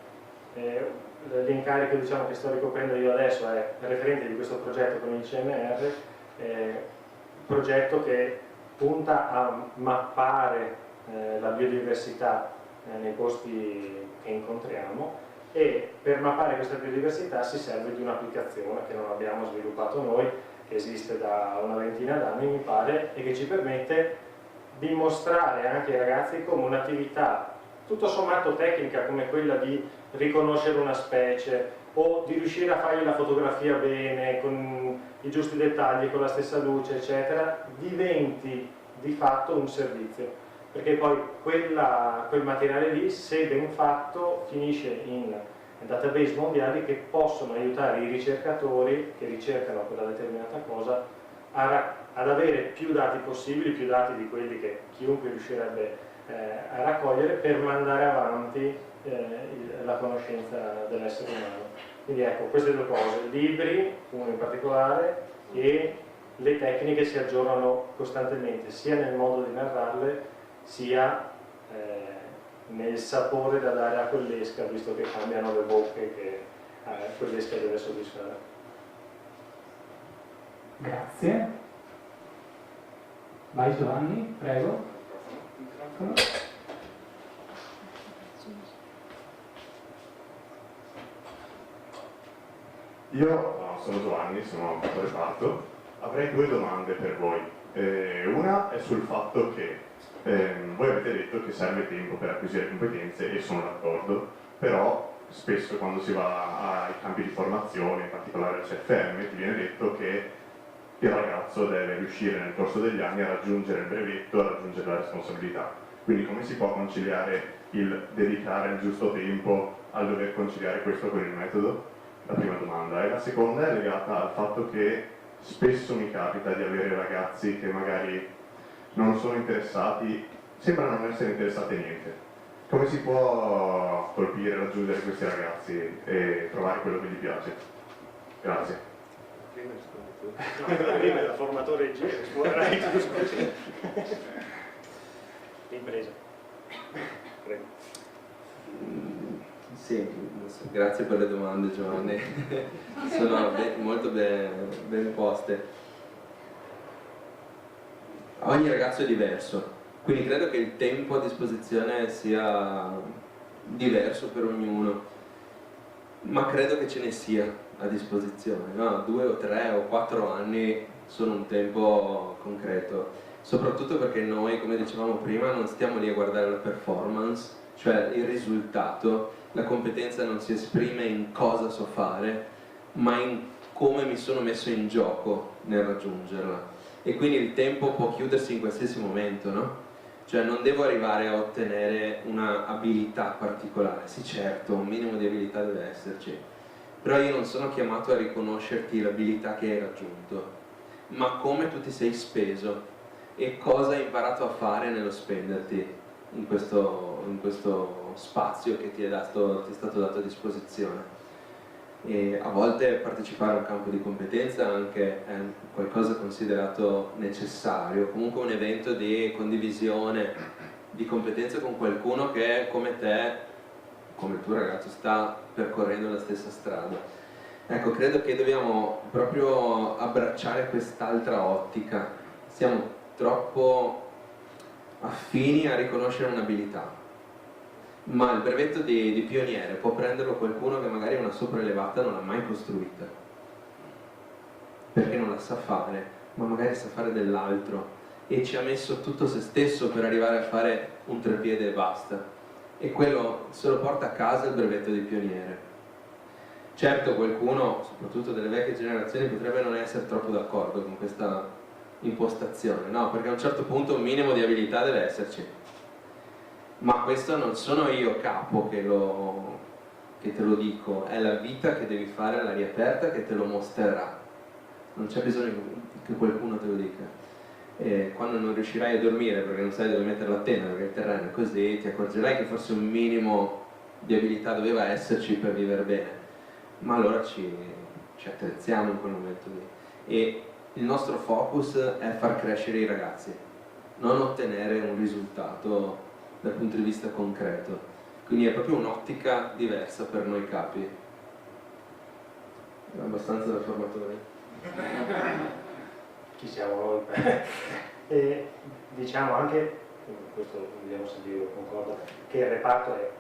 l'incarico, diciamo, che sto ricoprendo io adesso è referente di questo progetto con il CNR, progetto che punta a mappare la biodiversità nei posti che incontriamo, e per mappare questa biodiversità si serve di un'applicazione che non abbiamo sviluppato noi, che esiste da una ventina d'anni mi pare, e che ci permette di mostrare anche ai ragazzi come un'attività tutto sommato tecnica, come quella di riconoscere una specie o di riuscire a fargli la fotografia bene, con i giusti dettagli, con la stessa luce, eccetera, diventi di fatto un servizio. Perché poi quel materiale lì, se ben fatto, finisce in database mondiali che possono aiutare i ricercatori che ricercano quella determinata cosa ad avere più dati possibili, più dati di quelli che chiunque riuscirebbe a raccogliere, per mandare avanti la conoscenza dell'essere umano. Quindi ecco, queste due cose, libri, uno in particolare, e le tecniche si aggiornano costantemente, sia nel modo di narrarle, sia nel sapore da dare a quell'esca, visto che cambiano le bocche che quell'esca deve soddisfare. Grazie. Vai Giovanni, prego. Io sono Giovanni, sono un po' reparto. Avrei due domande per voi. Una è sul fatto che voi avete detto che serve tempo per acquisire competenze, e sono d'accordo, però spesso quando si va ai campi di formazione, in particolare al CFM, ti viene detto che il ragazzo deve riuscire nel corso degli anni a raggiungere il brevetto, a raggiungere la responsabilità. Quindi come si può conciliare il dedicare il giusto tempo al dover conciliare questo con il metodo? La prima domanda. E la seconda è legata al fatto che spesso mi capita di avere ragazzi che magari non sono interessati, sembrano non essere interessati a niente. Come si può colpire, raggiungere questi ragazzi e trovare quello che gli piace? Grazie. Prima il formatore G risponderai tu, scusi. L'impresa. Prego. Sì, grazie per le domande Giovanni, sono molto ben poste. Ogni ragazzo è diverso, quindi credo che il tempo a disposizione sia diverso per ognuno, ma credo che ce ne sia a disposizione, no? 2 o 3 o 4 anni sono un tempo concreto, soprattutto perché noi, come dicevamo prima, non stiamo lì a guardare la performance, cioè il risultato. La competenza non si esprime in cosa so fare, ma in come mi sono messo in gioco nel raggiungerla. E quindi il tempo può chiudersi in qualsiasi momento, no? Cioè non devo arrivare a ottenere una abilità particolare. Sì, certo, un minimo di abilità deve esserci, però io non sono chiamato a riconoscerti l'abilità che hai raggiunto, ma come tu ti sei speso e cosa hai imparato a fare nello spenderti in questo spazio che ti è stato dato a disposizione. E a volte partecipare a un campo di competenza anche è qualcosa considerato necessario, comunque un evento di condivisione di competenze con qualcuno che come te, come il tuo ragazzo, sta percorrendo la stessa strada. Ecco, credo che dobbiamo proprio abbracciare quest'altra ottica. Siamo troppo affini a riconoscere un'abilità, ma il brevetto di pioniere può prenderlo qualcuno che magari una sopraelevata non l'ha mai costruita, perché non la sa fare, ma magari sa fare dell'altro e ci ha messo tutto se stesso per arrivare a fare un trepiede e basta, e quello se lo porta a casa il brevetto di pioniere. Certo, qualcuno, soprattutto delle vecchie generazioni, potrebbe non essere troppo d'accordo con questa impostazione, no? Perché a un certo punto un minimo di abilità deve esserci, ma questo non sono io capo che te lo dico, è la vita che devi fare all'aria aperta che te lo mostrerà, non c'è bisogno che qualcuno te lo dica. E quando non riuscirai a dormire perché non sai dove mettere la tenda, perché il terreno è così, ti accorgerai che forse un minimo di abilità doveva esserci per vivere bene, ma allora ci attrezziamo in quel momento lì. E il nostro focus è far crescere i ragazzi, non ottenere un risultato dal punto di vista concreto. Quindi è proprio un'ottica diversa per noi capi. È abbastanza da formatori. Chi siamo noi? E diciamo anche, questo vediamo se Dio concorda, che il reparto è,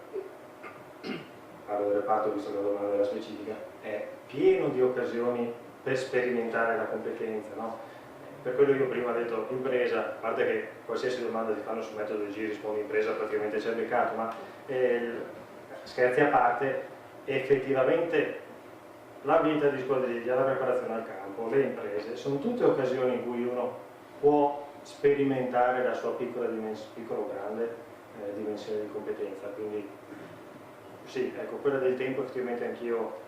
parlo del reparto visto che la domanda della specifica, è pieno di occasioni per sperimentare la competenza, no? Per quello io prima ho detto impresa, a parte che qualsiasi domanda ti fanno sul metodo di G rispondi impresa, praticamente c'è il beccato, ma scherzi a parte, effettivamente la vita di squadriglia, la preparazione al campo, le imprese, sono tutte occasioni in cui uno può sperimentare la sua piccola piccolo grande dimensione di competenza, quindi sì, ecco, quella del tempo effettivamente anch'io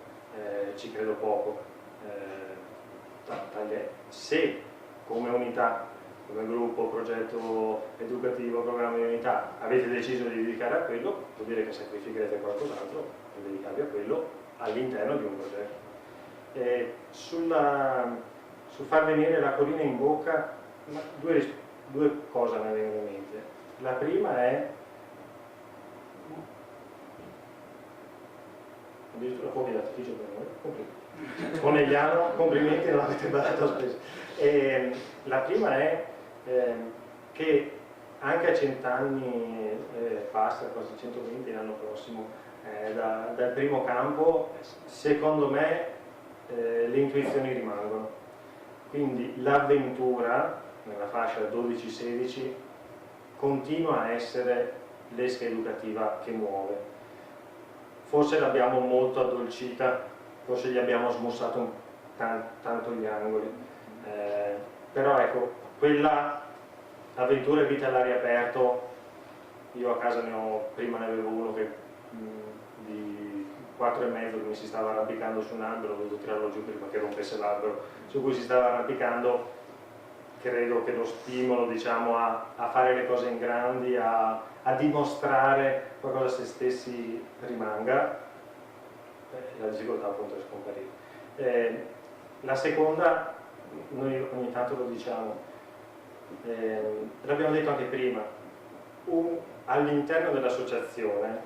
ci credo poco. Se come unità, come gruppo, progetto educativo, programma di unità avete deciso di dedicare a quello, vuol dire che sacrificherete qualcos'altro per dedicarvi a quello all'interno di un progetto. Sul far venire la collina in bocca, due cose mi vengono in mente. La prima è addirittura fuochi d'artificio per noi, complimenti. Conegliano, complimenti, non avete badato spesso. La prima è che anche a 100 anni passa, quasi 120 l'anno prossimo, dal primo campo, secondo me le intuizioni rimangono. Quindi l'avventura, nella fascia 12-16, continua a essere l'esca educativa che muove. Forse l'abbiamo molto addolcita, forse gli abbiamo smussato tanto gli angoli, però ecco, quella avventura e vita all'aria aperto, io a casa prima ne avevo uno di 4,5 che mi si stava arrampicando su un albero, ho dovuto tirarlo giù prima che rompesse l'albero su cui si stava arrampicando. Credo che lo stimolo, diciamo, a fare le cose in grandi, a dimostrare qualcosa a se stessi rimanga, la difficoltà appunto è scomparire. La seconda, noi ogni tanto lo diciamo, l'abbiamo detto anche prima, all'interno dell'associazione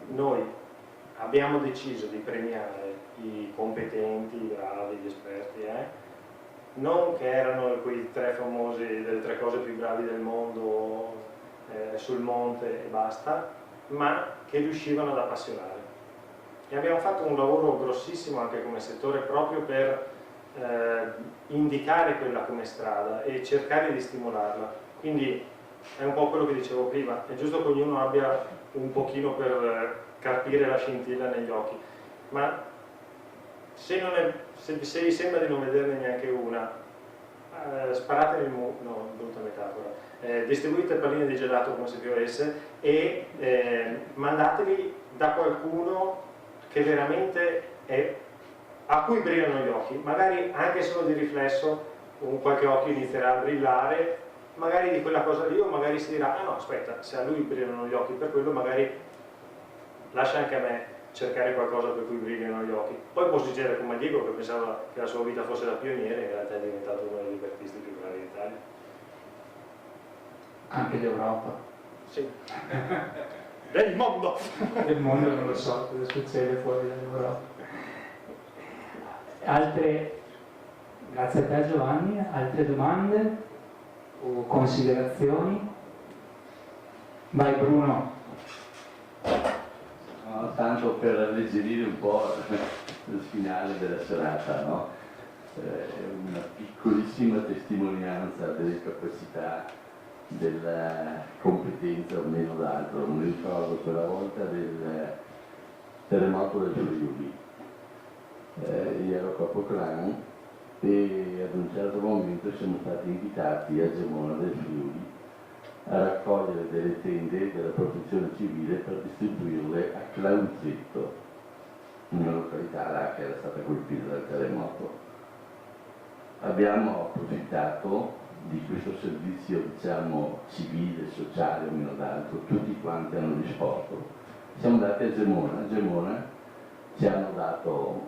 noi abbiamo deciso di premiare i competenti, i bravi, gli esperti, non che erano quei tre famosi, delle tre cose più bravi del mondo sul monte e basta, ma che riuscivano ad appassionare. E abbiamo fatto un lavoro grossissimo anche come settore proprio per indicare quella come strada e cercare di stimolarla. Quindi è un po' quello che dicevo prima, è giusto che ognuno abbia un pochino per capire la scintilla negli occhi, ma se vi sembra di non vederne neanche una, sparate nel muro, no, brutta metafora, distribuite palline di gelato come se piovesse e mandateli da qualcuno che veramente a cui brillano gli occhi, magari anche solo di riflesso qualche occhio inizierà a brillare, magari di quella cosa lì, o magari si dirà, ah no aspetta, se a lui brillano gli occhi per quello, magari lascia anche a me cercare qualcosa per cui brillano gli occhi. Poi può succedere come a Diego, che pensava che la sua vita fosse da pioniere, in realtà è diventato uno degli artisti più bravi d'Italia. Anche d'Europa. Sì. Del mondo! Del mondo non lo so cosa succede fuori dall'Europa. Altre, grazie a te Giovanni, altre domande o considerazioni? Vai Bruno. No, tanto per alleggerire un po' il finale della serata, no? Una piccolissima testimonianza delle capacità, della competenza o meno d'altro. Mi ricordo quella volta del terremoto del Friuli. Io ero capoclan e ad un certo momento siamo stati invitati a Gemona del Friuli a raccogliere delle tende della protezione civile per distribuirle a Clauzetto, una località là che era stata colpita dal terremoto. Abbiamo approfittato di questo servizio, diciamo, civile, sociale o meno d'altro, tutti quanti hanno risposto. Siamo andati a Gemona ci hanno dato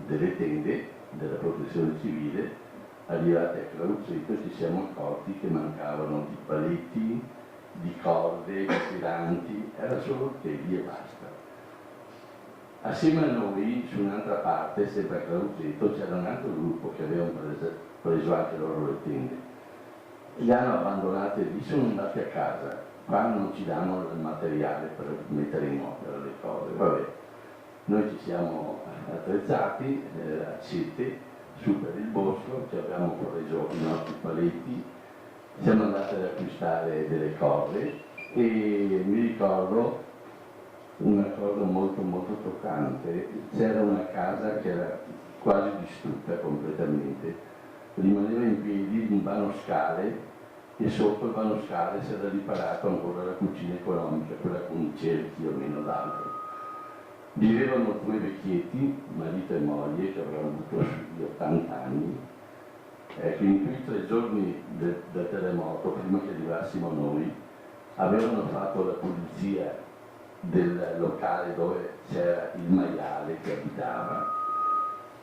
delle tende della protezione civile, arrivati a Clauceto ci siamo accorti che mancavano di paletti, di corde, di tiranti, era solo teli e basta. Assieme a noi, su un'altra parte, sempre a Clauceto, c'era un altro gruppo che avevano preso anche loro le tende. Li hanno abbandonate lì, sono andati a casa, qua non ci danno il materiale per mettere in opera le cose. Vabbè, noi ci siamo attrezzati a 7 su per il bosco, ci abbiamo preso i nostri paletti, siamo andati ad acquistare delle corde e mi ricordo una cosa molto molto toccante. C'era una casa che era quasi distrutta completamente, rimaneva in piedi un vano scale e sotto il vano scale si era riparato ancora la cucina economica, quella con cerchi o meno d'altro. Vivevano 2 vecchietti, marito e moglie, che avevano avuto sugli 80 anni. Ecco, in quei 3 giorni del terremoto, prima che arrivassimo noi, avevano fatto la pulizia del locale dove c'era il maiale che abitava,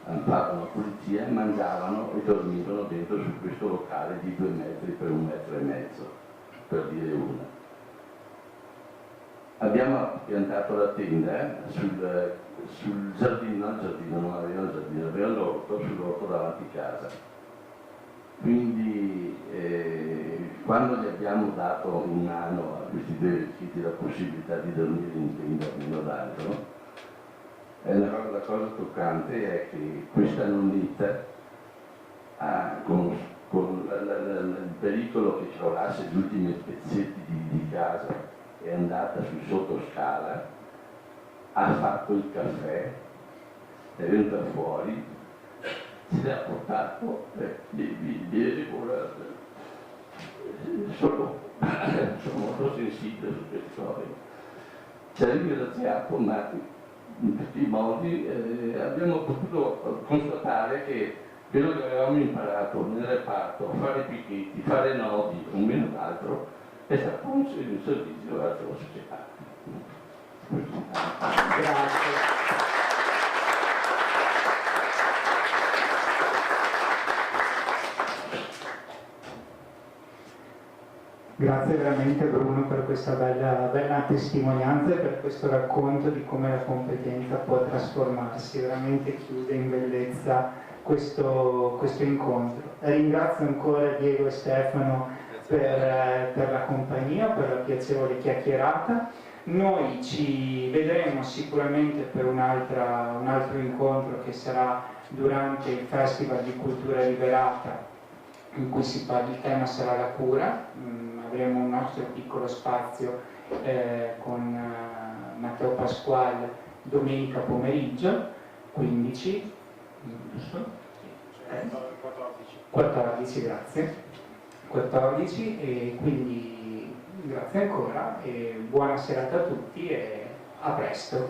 hanno fatto una pulizia e mangiavano e dormivano dentro su questo locale di 2 metri per 1,5 metri, per dire una. Abbiamo piantato la tenda sul giardino, non aveva il giardino, aveva l'orto, sull'orto davanti a casa. Quindi quando gli abbiamo dato in mano a questi 2 vecchietti la possibilità di dormire in tenda meno d'altro, la cosa toccante è che questa nonnetta, con il pericolo che crollasse gli ultimi pezzetti di casa, è andata sul sottoscala, ha fatto il caffè, è venuta fuori, se l'ha portato sono molto sensibile su queste cose. Ci ha ringraziato, ma in tutti i modi abbiamo potuto constatare che quello che avevamo imparato nel reparto, fare picchetti, fare nodi, un meno d'altro, è stato un servizio verso la società. Grazie. Grazie veramente Bruno per questa bella testimonianza e per questo racconto di come la competenza può trasformarsi, veramente chiude in bellezza questo incontro. Ringrazio ancora Diego e Stefano per la compagnia, per la piacevole chiacchierata. Noi ci vedremo sicuramente per un altro incontro che sarà durante il Festival di Cultura Liberata, in cui il tema sarà la cura. Avremo un nostro piccolo spazio con Matteo Pasquale domenica pomeriggio, 15, giusto? 14, grazie. 14, e quindi grazie ancora e buona serata a tutti e a presto.